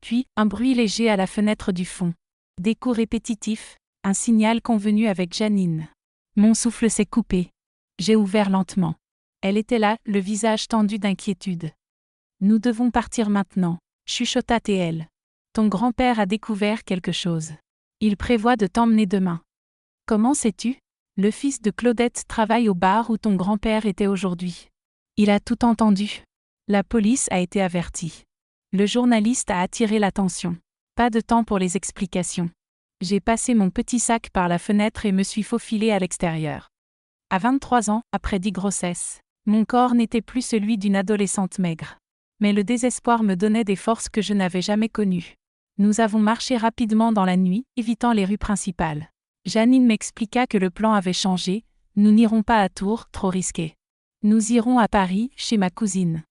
Puis, un bruit léger à la fenêtre du fond. Des coups répétitifs, un signal convenu avec Janine. Mon souffle s'est coupé. J'ai ouvert lentement. Elle était là, le visage tendu d'inquiétude. « Nous devons partir maintenant », chuchota-t-elle. « Ton grand-père a découvert quelque chose. Il prévoit de t'emmener demain. » « Comment sais-tu ? Le fils de Claudette travaille au bar où ton grand-père était aujourd'hui. Il a tout entendu. La police a été avertie. Le journaliste a attiré l'attention. Pas de temps pour les explications. J'ai passé mon petit sac par la fenêtre et me suis faufilée à l'extérieur. À 23 ans, après 10 grossesses, mon corps n'était plus celui d'une adolescente maigre. Mais le désespoir me donnait des forces que je n'avais jamais connues. Nous avons marché rapidement dans la nuit, évitant les rues principales. Janine m'expliqua que le plan avait changé, nous n'irons pas à Tours, trop risqué. Nous irons à Paris, chez ma cousine.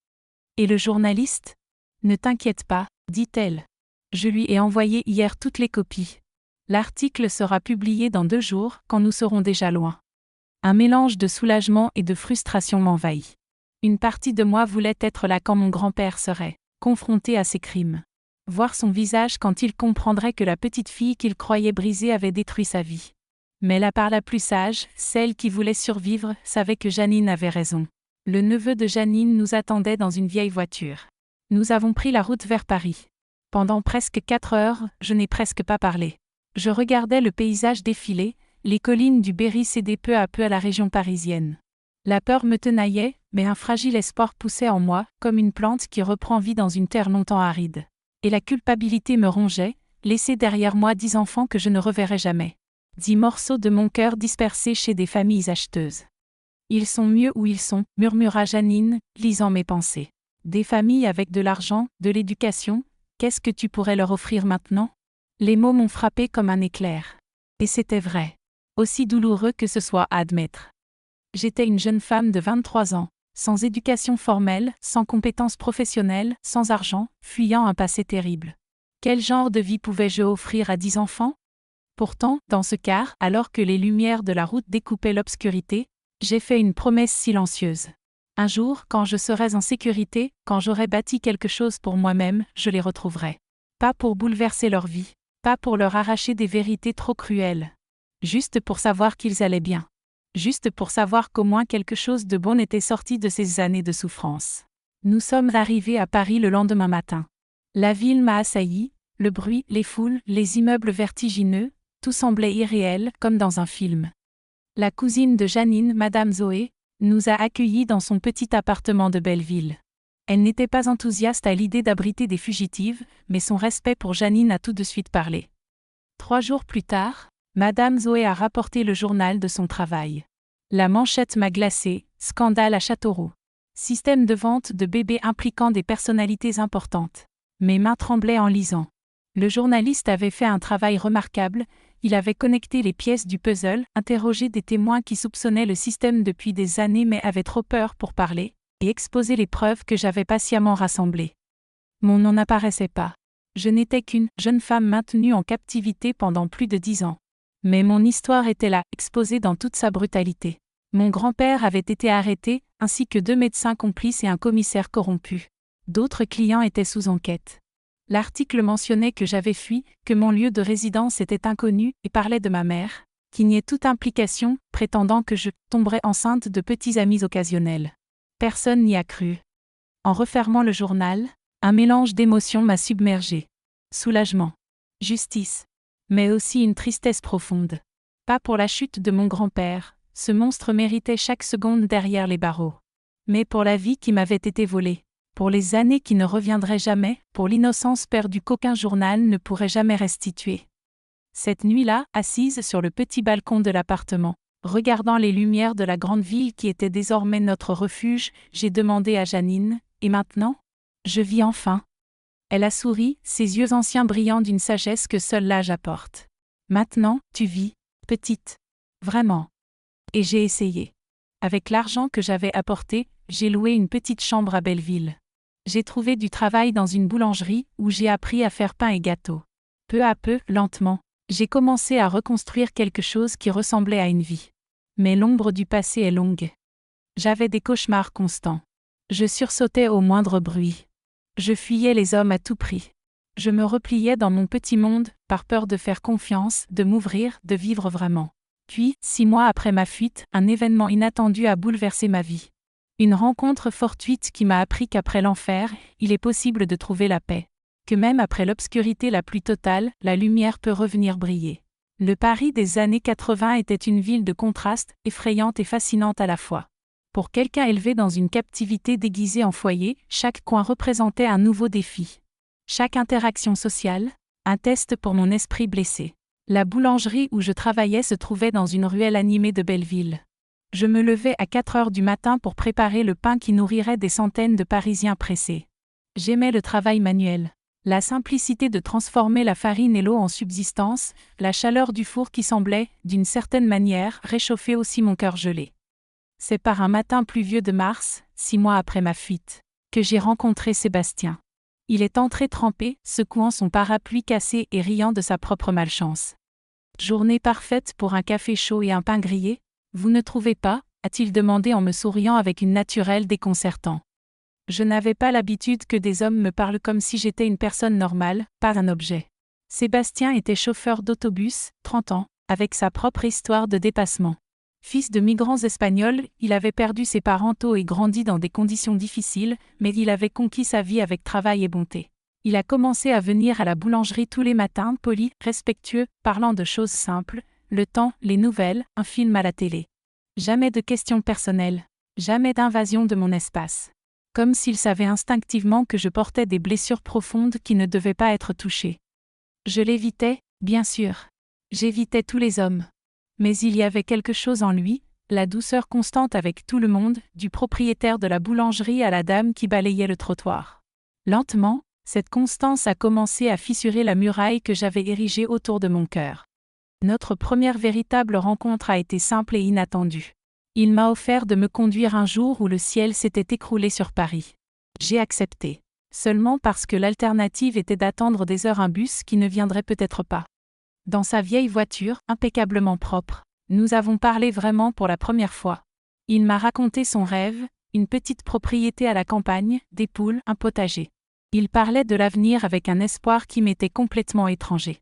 Et le journaliste ? Ne t'inquiète pas, dit-elle. Je lui ai envoyé hier toutes les copies. L'article sera publié dans 2 jours, quand nous serons déjà loin. Un mélange de soulagement et de frustration m'envahit. Une partie de moi voulait être là quand mon grand-père serait confronté à ses crimes. Voir son visage quand il comprendrait que la petite fille qu'il croyait brisée avait détruit sa vie. Mais la part la plus sage, celle qui voulait survivre, savait que Janine avait raison. Le neveu de Janine nous attendait dans une vieille voiture. Nous avons pris la route vers Paris. Pendant presque 4 heures, je n'ai presque pas parlé. Je regardais le paysage défiler, les collines du Berry céder peu à peu à la région parisienne. La peur me tenaillait, mais un fragile espoir poussait en moi, comme une plante qui reprend vie dans une terre longtemps aride. Et la culpabilité me rongeait, laisser derrière moi 10 enfants que je ne reverrai jamais. 10 morceaux de mon cœur dispersés chez des familles acheteuses. Ils sont mieux où ils sont, murmura Janine, lisant mes pensées. Des familles avec de l'argent, de l'éducation, qu'est-ce que tu pourrais leur offrir maintenant? Les mots m'ont frappé comme un éclair. Et c'était vrai. Aussi douloureux que ce soit à admettre. J'étais une jeune femme de 23 ans, sans éducation formelle, sans compétences professionnelles, sans argent, fuyant un passé terrible. Quel genre de vie pouvais-je offrir à 10 enfants? Pourtant, dans ce quart, alors que les lumières de la route découpaient l'obscurité, j'ai fait une promesse silencieuse. Un jour, quand je serai en sécurité, quand j'aurai bâti quelque chose pour moi-même, je les retrouverai. Pas pour bouleverser leur vie, pas pour leur arracher des vérités trop cruelles. Juste pour savoir qu'ils allaient bien. Juste pour savoir qu'au moins quelque chose de bon était sorti de ces années de souffrance. Nous sommes arrivés à Paris le lendemain matin. La ville m'a assailli, le bruit, les foules, les immeubles vertigineux, tout semblait irréel, comme dans un film. La cousine de Janine, Madame Zoé, nous a accueillis dans son petit appartement de Belleville. Elle n'était pas enthousiaste à l'idée d'abriter des fugitives, mais son respect pour Janine a tout de suite parlé. 3 jours plus tard, Madame Zoé a rapporté le journal de son travail. La manchette m'a glacée, scandale à Châteauroux. Système de vente de bébés impliquant des personnalités importantes. Mes mains tremblaient en lisant. Le journaliste avait fait un travail remarquable, il avait connecté les pièces du puzzle, interrogé des témoins qui soupçonnaient le système depuis des années mais avaient trop peur pour parler, et exposé les preuves que j'avais patiemment rassemblées. Mon nom n'apparaissait pas. Je n'étais qu'une jeune femme maintenue en captivité pendant plus de 10 ans. Mais mon histoire était là, exposée dans toute sa brutalité. Mon grand-père avait été arrêté, ainsi que 2 médecins complices et un commissaire corrompu. D'autres clients étaient sous enquête. L'article mentionnait que j'avais fui, que mon lieu de résidence était inconnu, et parlait de ma mère, qui niait toute implication, prétendant que je tomberais enceinte de petits amis occasionnels. Personne n'y a cru. En refermant le journal, un mélange d'émotions m'a submergée. Soulagement. Justice. Mais aussi une tristesse profonde. Pas pour la chute de mon grand-père, ce monstre méritait chaque seconde derrière les barreaux. Mais pour la vie qui m'avait été volée. Pour les années qui ne reviendraient jamais, pour l'innocence perdue qu'aucun journal ne pourrait jamais restituer. Cette nuit-là, assise sur le petit balcon de l'appartement, regardant les lumières de la grande ville qui était désormais notre refuge, j'ai demandé à Janine, « Et maintenant ? Je vis enfin ?» Elle a souri, ses yeux anciens brillant d'une sagesse que seul l'âge apporte. « Maintenant, tu vis, petite. Vraiment. » Et j'ai essayé. Avec l'argent que j'avais apporté, j'ai loué une petite chambre à Belleville. J'ai trouvé du travail dans une boulangerie où j'ai appris à faire pain et gâteaux. Peu à peu, lentement, j'ai commencé à reconstruire quelque chose qui ressemblait à une vie. Mais l'ombre du passé est longue. J'avais des cauchemars constants. Je sursautais au moindre bruit. Je fuyais les hommes à tout prix. Je me repliais dans mon petit monde, par peur de faire confiance, de m'ouvrir, de vivre vraiment. Puis, 6 mois après ma fuite, un événement inattendu a bouleversé ma vie. Une rencontre fortuite qui m'a appris qu'après l'enfer, il est possible de trouver la paix. Que même après l'obscurité la plus totale, la lumière peut revenir briller. Le Paris des années 80 était une ville de contrastes, effrayante et fascinante à la fois. Pour quelqu'un élevé dans une captivité déguisée en foyer, chaque coin représentait un nouveau défi. Chaque interaction sociale, un test pour mon esprit blessé. La boulangerie où je travaillais se trouvait dans une ruelle animée de Belleville. Je me levais à 4 heures du matin pour préparer le pain qui nourrirait des centaines de Parisiens pressés. J'aimais le travail manuel. La simplicité de transformer la farine et l'eau en subsistance, la chaleur du four qui semblait, d'une certaine manière, réchauffer aussi mon cœur gelé. C'est par un matin pluvieux de mars, 6 mois après ma fuite, que j'ai rencontré Sébastien. Il est entré trempé, secouant son parapluie cassé et riant de sa propre malchance. « Journée parfaite pour un café chaud et un pain grillé ? Vous ne trouvez pas ?» a-t-il demandé en me souriant avec une naturelle déconcertant. Je n'avais pas l'habitude que des hommes me parlent comme si j'étais une personne normale, pas un objet. Sébastien était chauffeur d'autobus, 30 ans, avec sa propre histoire de dépassement. Fils de migrants espagnols, il avait perdu ses parents tôt et grandi dans des conditions difficiles, mais il avait conquis sa vie avec travail et bonté. Il a commencé à venir à la boulangerie tous les matins, poli, respectueux, parlant de choses simples, le temps, les nouvelles, un film à la télé. Jamais de questions personnelles. Jamais d'invasion de mon espace. Comme s'il savait instinctivement que je portais des blessures profondes qui ne devaient pas être touchées. Je l'évitais, bien sûr. J'évitais tous les hommes. Mais il y avait quelque chose en lui, la douceur constante avec tout le monde, du propriétaire de la boulangerie à la dame qui balayait le trottoir. Lentement, cette constance a commencé à fissurer la muraille que j'avais érigée autour de mon cœur. Notre première véritable rencontre a été simple et inattendue. Il m'a offert de me conduire un jour où le ciel s'était écroulé sur Paris. J'ai accepté. Seulement parce que l'alternative était d'attendre des heures un bus qui ne viendrait peut-être pas. Dans sa vieille voiture, impeccablement propre, nous avons parlé vraiment pour la première fois. Il m'a raconté son rêve, une petite propriété à la campagne, des poules, un potager. Il parlait de l'avenir avec un espoir qui m'était complètement étranger.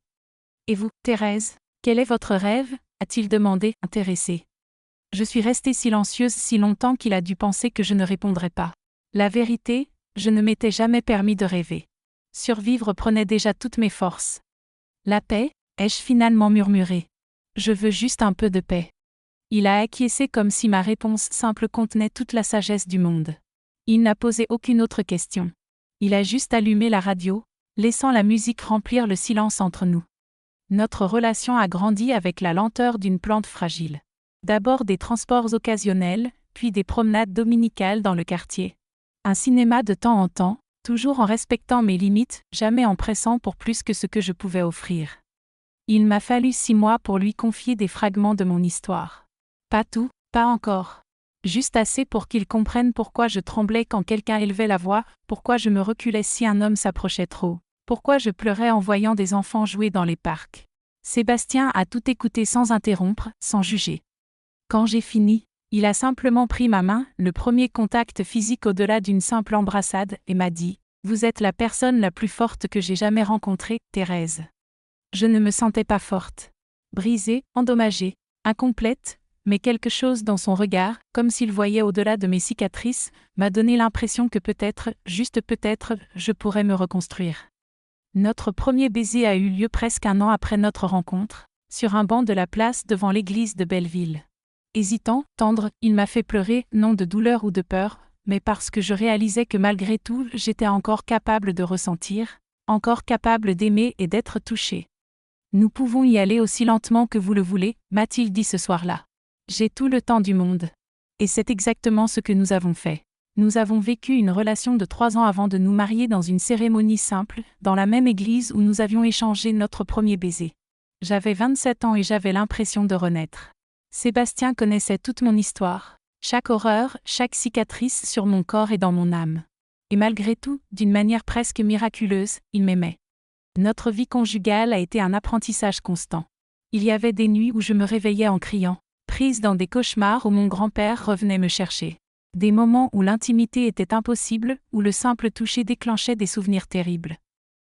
Et vous, Thérèse, quel est votre rêve ? A-t-il demandé, intéressé. Je suis restée silencieuse si longtemps qu'il a dû penser que je ne répondrais pas. La vérité, je ne m'étais jamais permis de rêver. Survivre prenait déjà toutes mes forces. La paix, ai-je finalement murmuré. Je veux juste un peu de paix. Il a acquiescé comme si ma réponse simple contenait toute la sagesse du monde. Il n'a posé aucune autre question. Il a juste allumé la radio, laissant la musique remplir le silence entre nous. Notre relation a grandi avec la lenteur d'une plante fragile. D'abord des transports occasionnels, puis des promenades dominicales dans le quartier. Un cinéma de temps en temps, toujours en respectant mes limites, jamais en pressant pour plus que ce que je pouvais offrir. Il m'a fallu 6 mois pour lui confier des fragments de mon histoire. Pas tout, pas encore. Juste assez pour qu'il comprenne pourquoi je tremblais quand quelqu'un élevait la voix, pourquoi je me reculais si un homme s'approchait trop, pourquoi je pleurais en voyant des enfants jouer dans les parcs. Sébastien a tout écouté sans interrompre, sans juger. Quand j'ai fini, il a simplement pris ma main, le premier contact physique au-delà d'une simple embrassade, et m'a dit « Vous êtes la personne la plus forte que j'ai jamais rencontrée, Thérèse. » Je ne me sentais pas forte. Brisée, endommagée, incomplète, mais quelque chose dans son regard, comme s'il voyait au-delà de mes cicatrices, m'a donné l'impression que peut-être, juste peut-être, je pourrais me reconstruire. Notre premier baiser a eu lieu presque 1 an après notre rencontre, sur un banc de la place devant l'église de Belleville. Hésitant, tendre, il m'a fait pleurer, non de douleur ou de peur, mais parce que je réalisais que malgré tout, j'étais encore capable de ressentir, encore capable d'aimer et d'être touchée. Nous pouvons y aller aussi lentement que vous le voulez, m'a-t-il dit ce soir-là. J'ai tout le temps du monde. Et c'est exactement ce que nous avons fait. Nous avons vécu une relation de 3 ans avant de nous marier dans une cérémonie simple, dans la même église où nous avions échangé notre premier baiser. J'avais 27 ans et j'avais l'impression de renaître. Sébastien connaissait toute mon histoire, chaque horreur, chaque cicatrice sur mon corps et dans mon âme. Et malgré tout, d'une manière presque miraculeuse, il m'aimait. Notre vie conjugale a été un apprentissage constant. Il y avait des nuits où je me réveillais en criant, prise dans des cauchemars où mon grand-père revenait me chercher. Des moments où l'intimité était impossible, où le simple toucher déclenchait des souvenirs terribles.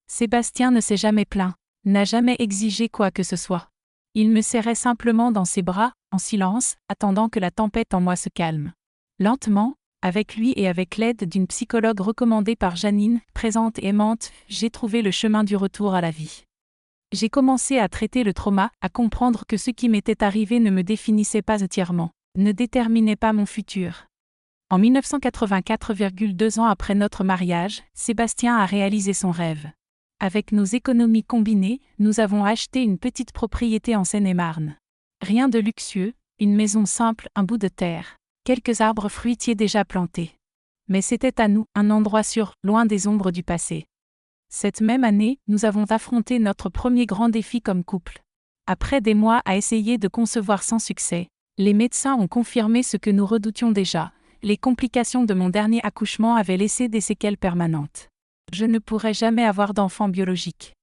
Sébastien ne s'est jamais plaint, n'a jamais exigé quoi que ce soit. Il me serrait simplement dans ses bras, en silence, attendant que la tempête en moi se calme. Lentement, avec lui et avec l'aide d'une psychologue recommandée par Janine, présente et aimante, j'ai trouvé le chemin du retour à la vie. J'ai commencé à traiter le trauma, à comprendre que ce qui m'était arrivé ne me définissait pas entièrement, ne déterminait pas mon futur. En 1984, 2 ans après notre mariage, Sébastien a réalisé son rêve. Avec nos économies combinées, nous avons acheté une petite propriété en Seine-et-Marne. Rien de luxueux, une maison simple, un bout de terre, quelques arbres fruitiers déjà plantés. Mais c'était à nous, un endroit sûr, loin des ombres du passé. Cette même année, nous avons affronté notre premier grand défi comme couple. Après des mois à essayer de concevoir sans succès, les médecins ont confirmé ce que nous redoutions déjà. Les complications de mon dernier accouchement avaient laissé des séquelles permanentes. Je ne pourrais jamais avoir d'enfant biologique.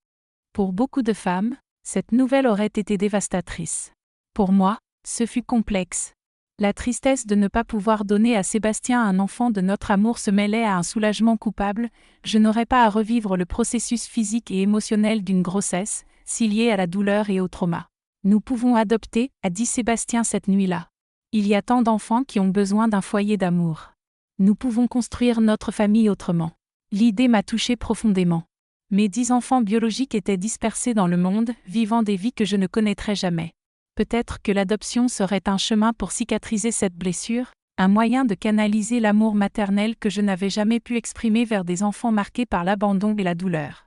Pour beaucoup de femmes, cette nouvelle aurait été dévastatrice. Pour moi, ce fut complexe. La tristesse de ne pas pouvoir donner à Sébastien un enfant de notre amour se mêlait à un soulagement coupable. Je n'aurais pas à revivre le processus physique et émotionnel d'une grossesse, si lié à la douleur et au trauma. Nous pouvons adopter, a dit Sébastien cette nuit-là. Il y a tant d'enfants qui ont besoin d'un foyer d'amour. Nous pouvons construire notre famille autrement. L'idée m'a touchée profondément. Mes 10 enfants biologiques étaient dispersés dans le monde, vivant des vies que je ne connaîtrais jamais. Peut-être que l'adoption serait un chemin pour cicatriser cette blessure, Un moyen de canaliser l'amour maternel que je n'avais jamais pu exprimer vers des enfants marqués par l'abandon et la douleur.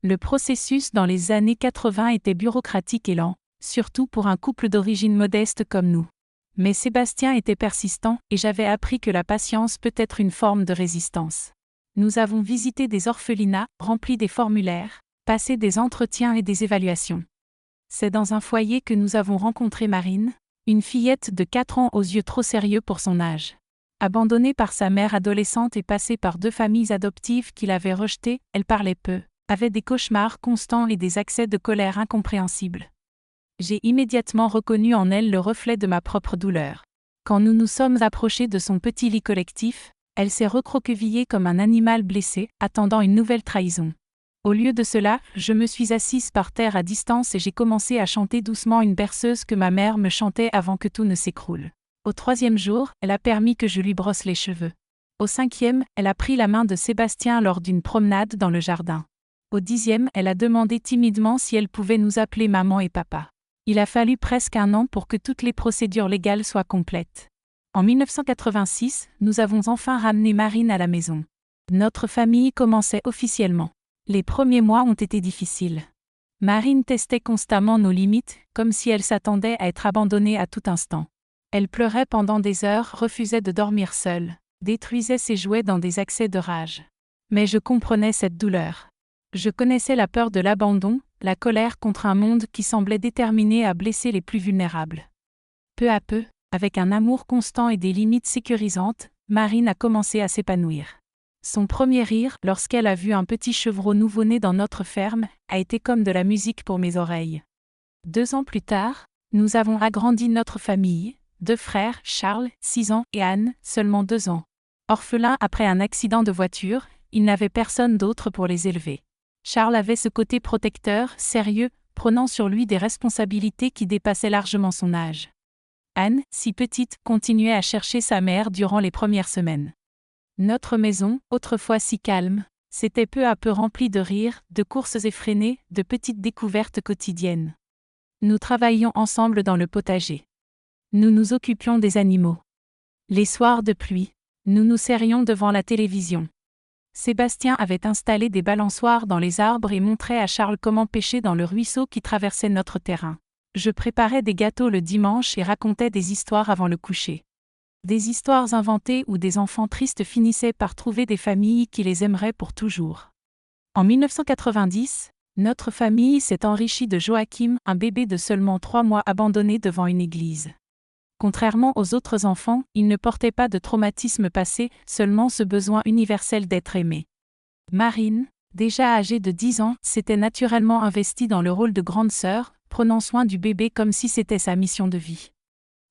Le processus dans les années 80 était bureaucratique et lent, surtout pour un couple d'origine modeste comme nous. Mais Sébastien était persistant et j'avais appris que la patience peut être une forme de résistance. Nous avons visité des orphelinats, rempli des formulaires, passé des entretiens et des évaluations. C'est dans un foyer que nous avons rencontré Marine, une fillette de 4 ans aux yeux trop sérieux pour son âge. Abandonnée par sa mère adolescente et passée par 2 familles adoptives qui l'avaient rejetée, elle parlait peu, avait des cauchemars constants et des accès de colère incompréhensibles. J'ai immédiatement reconnu en elle le reflet de ma propre douleur. Quand nous nous sommes approchés de son petit lit collectif, elle s'est recroquevillée comme un animal blessé, attendant une nouvelle trahison. Au lieu de cela, je me suis assise par terre à distance et j'ai commencé à chanter doucement une berceuse que ma mère me chantait avant que tout ne s'écroule. Au 3e jour, elle a permis que je lui brosse les cheveux. Au 5e, elle a pris la main de Sébastien lors d'une promenade dans le jardin. Au 10e, elle a demandé timidement si elle pouvait nous appeler maman et papa. Il a fallu presque 1 an pour que toutes les procédures légales soient complètes. En 1986, nous avons enfin ramené Marine à la maison. Notre famille commençait officiellement. Les premiers mois ont été difficiles. Marine testait constamment nos limites, comme si elle s'attendait à être abandonnée à tout instant. Elle pleurait pendant des heures, refusait de dormir seule, détruisait ses jouets dans des accès de rage. Mais je comprenais cette douleur. Je connaissais la peur de l'abandon, la colère contre un monde qui semblait déterminé à blesser les plus vulnérables. Peu à peu, avec un amour constant et des limites sécurisantes, Marine a commencé à s'épanouir. Son premier rire, lorsqu'elle a vu un petit chevreau nouveau-né dans notre ferme, a été comme de la musique pour mes oreilles. 2 ans plus tard, nous avons agrandi notre famille, 2 frères, Charles, 6 ans, et Anne, seulement 2 ans. Orphelins après un accident de voiture, ils n'avaient personne d'autre pour les élever. Charles avait ce côté protecteur, sérieux, prenant sur lui des responsabilités qui dépassaient largement son âge. Anne, si petite, continuait à chercher sa mère durant les premières semaines. Notre maison, autrefois si calme, s'était peu à peu remplie de rires, de courses effrénées, de petites découvertes quotidiennes. Nous travaillions ensemble dans le potager. Nous nous occupions des animaux. Les soirs de pluie, nous nous serrions devant la télévision. Sébastien avait installé des balançoires dans les arbres et montrait à Charles comment pêcher dans le ruisseau qui traversait notre terrain. Je préparais des gâteaux le dimanche et racontais des histoires avant le coucher. Des histoires inventées où des enfants tristes finissaient par trouver des familles qui les aimeraient pour toujours. En 1990, notre famille s'est enrichie de Joachim, un bébé de seulement 3 mois abandonné devant une église. Contrairement aux autres enfants, il ne portait pas de traumatisme passé, seulement ce besoin universel d'être aimé. Marine, déjà âgée de 10 ans, s'était naturellement investie dans le rôle de grande sœur, prenant soin du bébé comme si c'était sa mission de vie.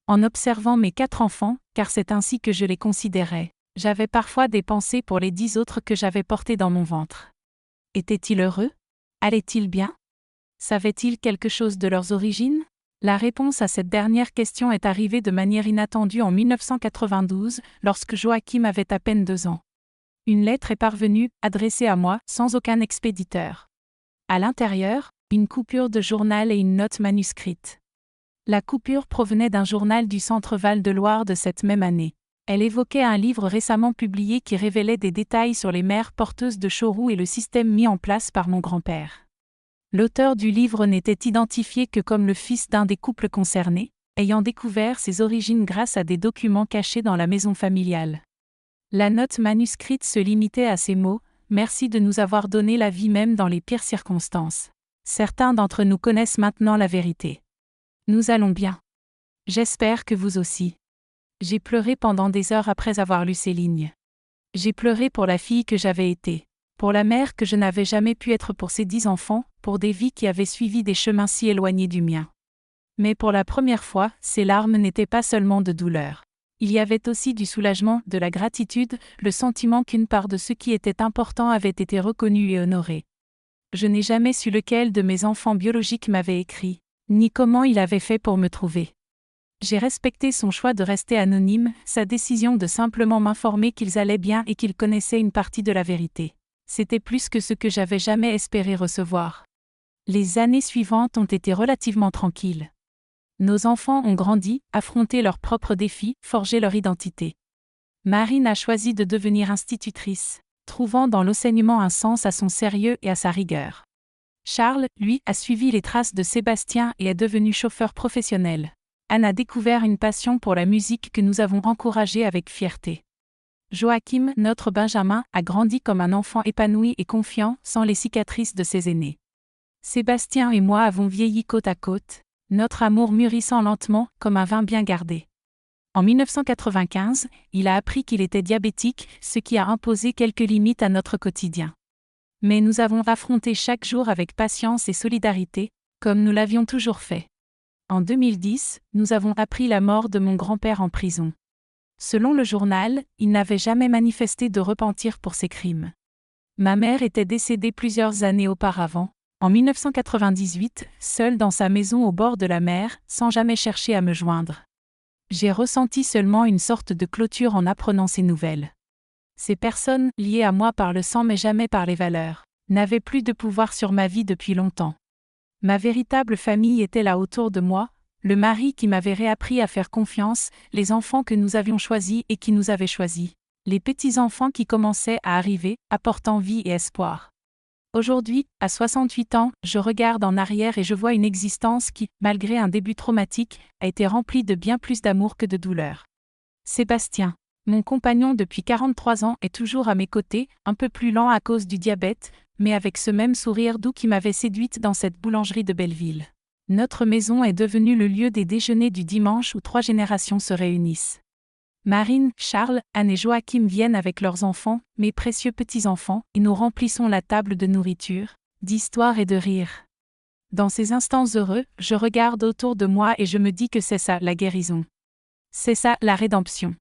En observant mes 4 enfants, car c'est ainsi que je les considérais, j'avais parfois des pensées pour les 10 autres que j'avais portés dans mon ventre. Étaient-ils heureux? Allaient-ils bien? Savaient-ils quelque chose de leurs origines? La réponse à cette dernière question est arrivée de manière inattendue en 1992, lorsque Joachim avait à peine 2 ans. Une lettre est parvenue, adressée à moi, sans aucun expéditeur. À l'intérieur, une coupure de journal et une note manuscrite. La coupure provenait d'un journal du Centre Val-de-Loire de cette même année. Elle évoquait un livre récemment publié qui révélait des détails sur les mères porteuses de Chorou et le système mis en place par mon grand-père. L'auteur du livre n'était identifié que comme le fils d'un des couples concernés, ayant découvert ses origines grâce à des documents cachés dans la maison familiale. La note manuscrite se limitait à ces mots : « Merci de nous avoir donné la vie même dans les pires circonstances. Certains d'entre nous connaissent maintenant la vérité. Nous allons bien. J'espère que vous aussi. » J'ai pleuré pendant des heures après avoir lu ces lignes. J'ai pleuré pour la fille que j'avais été, pour la mère que je n'avais jamais pu être pour ces 10 enfants, pour des vies qui avaient suivi des chemins si éloignés du mien. Mais pour la première fois, ces larmes n'étaient pas seulement de douleur. Il y avait aussi du soulagement, de la gratitude, le sentiment qu'une part de ce qui était important avait été reconnue et honorée. Je n'ai jamais su lequel de mes enfants biologiques m'avait écrit, ni comment il avait fait pour me trouver. J'ai respecté son choix de rester anonyme, sa décision de simplement m'informer qu'ils allaient bien et qu'ils connaissaient une partie de la vérité. C'était plus que ce que j'avais jamais espéré recevoir. Les années suivantes ont été relativement tranquilles. Nos enfants ont grandi, affronté leurs propres défis, forgé leur identité. Marine a choisi de devenir institutrice, trouvant dans l'enseignement un sens à son sérieux et à sa rigueur. Charles, lui, a suivi les traces de Sébastien et est devenu chauffeur professionnel. Anne a découvert une passion pour la musique que nous avons encouragée avec fierté. Joachim, notre Benjamin, a grandi comme un enfant épanoui et confiant, sans les cicatrices de ses aînés. Sébastien et moi avons vieilli côte à côte, notre amour mûrissant lentement, comme un vin bien gardé. En 1995, il a appris qu'il était diabétique, ce qui a imposé quelques limites à notre quotidien. Mais nous avons affronté chaque jour avec patience et solidarité, comme nous l'avions toujours fait. En 2010, nous avons appris la mort de mon grand-père en prison. Selon le journal, il n'avait jamais manifesté de repentir pour ses crimes. Ma mère était décédée plusieurs années auparavant, en 1998, seule dans sa maison au bord de la mer, sans jamais chercher à me joindre. J'ai ressenti seulement une sorte de clôture en apprenant ces nouvelles. Ces personnes, liées à moi par le sang mais jamais par les valeurs, n'avaient plus de pouvoir sur ma vie depuis longtemps. Ma véritable famille était là autour de moi, le mari qui m'avait réappris à faire confiance, les enfants que nous avions choisis et qui nous avaient choisis, les petits-enfants qui commençaient à arriver, apportant vie et espoir. Aujourd'hui, à 68 ans, je regarde en arrière et je vois une existence qui, malgré un début traumatique, a été remplie de bien plus d'amour que de douleur. Sébastien, mon compagnon depuis 43 ans, est toujours à mes côtés, un peu plus lent à cause du diabète, mais avec ce même sourire doux qui m'avait séduite dans cette boulangerie de Belleville. Notre maison est devenue le lieu des déjeuners du dimanche où 3 générations se réunissent. Marine, Charles, Anne et Joachim viennent avec leurs enfants, mes précieux petits-enfants, et nous remplissons la table de nourriture, d'histoire et de rire. Dans ces instants heureux, je regarde autour de moi et je me dis que c'est ça, la guérison. C'est ça, la rédemption.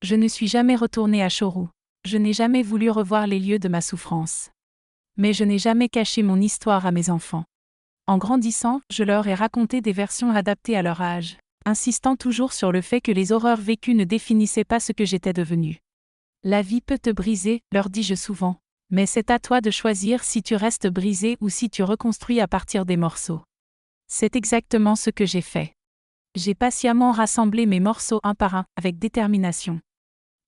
Je ne suis jamais retournée à Chorou. Je n'ai jamais voulu revoir les lieux de ma souffrance. Mais je n'ai jamais caché mon histoire à mes enfants. En grandissant, je leur ai raconté des versions adaptées à leur âge, insistant toujours sur le fait que les horreurs vécues ne définissaient pas ce que j'étais devenue. La vie peut te briser, leur dis-je souvent, mais c'est à toi de choisir si tu restes brisé ou si tu reconstruis à partir des morceaux. C'est exactement ce que j'ai fait. J'ai patiemment rassemblé mes morceaux un par un, avec détermination.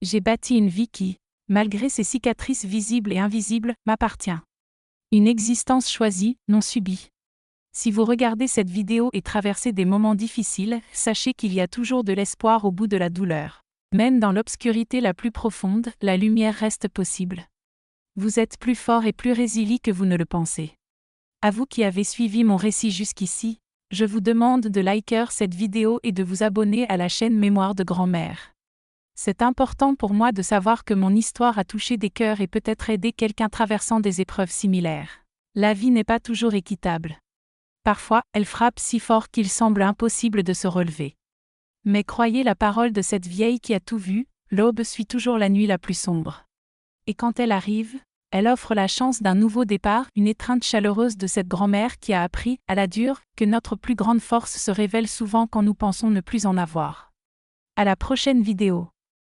J'ai bâti une vie qui, malgré ses cicatrices visibles et invisibles, m'appartient. Une existence choisie, non subie. Si vous regardez cette vidéo et traversez des moments difficiles, sachez qu'il y a toujours de l'espoir au bout de la douleur. Même dans l'obscurité la plus profonde, la lumière reste possible. Vous êtes plus fort et plus résilient que vous ne le pensez. À vous qui avez suivi mon récit jusqu'ici, je vous demande de liker cette vidéo et de vous abonner à la chaîne Mémoire de grand-mère. C'est important pour moi de savoir que mon histoire a touché des cœurs et peut-être aidé quelqu'un traversant des épreuves similaires. La vie n'est pas toujours équitable. Parfois, elle frappe si fort qu'il semble impossible de se relever. Mais croyez la parole de cette vieille qui a tout vu, l'aube suit toujours la nuit la plus sombre. Et quand elle arrive, elle offre la chance d'un nouveau départ, une étreinte chaleureuse de cette grand-mère qui a appris, à la dure, que notre plus grande force se révèle souvent quand nous pensons ne plus en avoir. À la prochaine vidéo.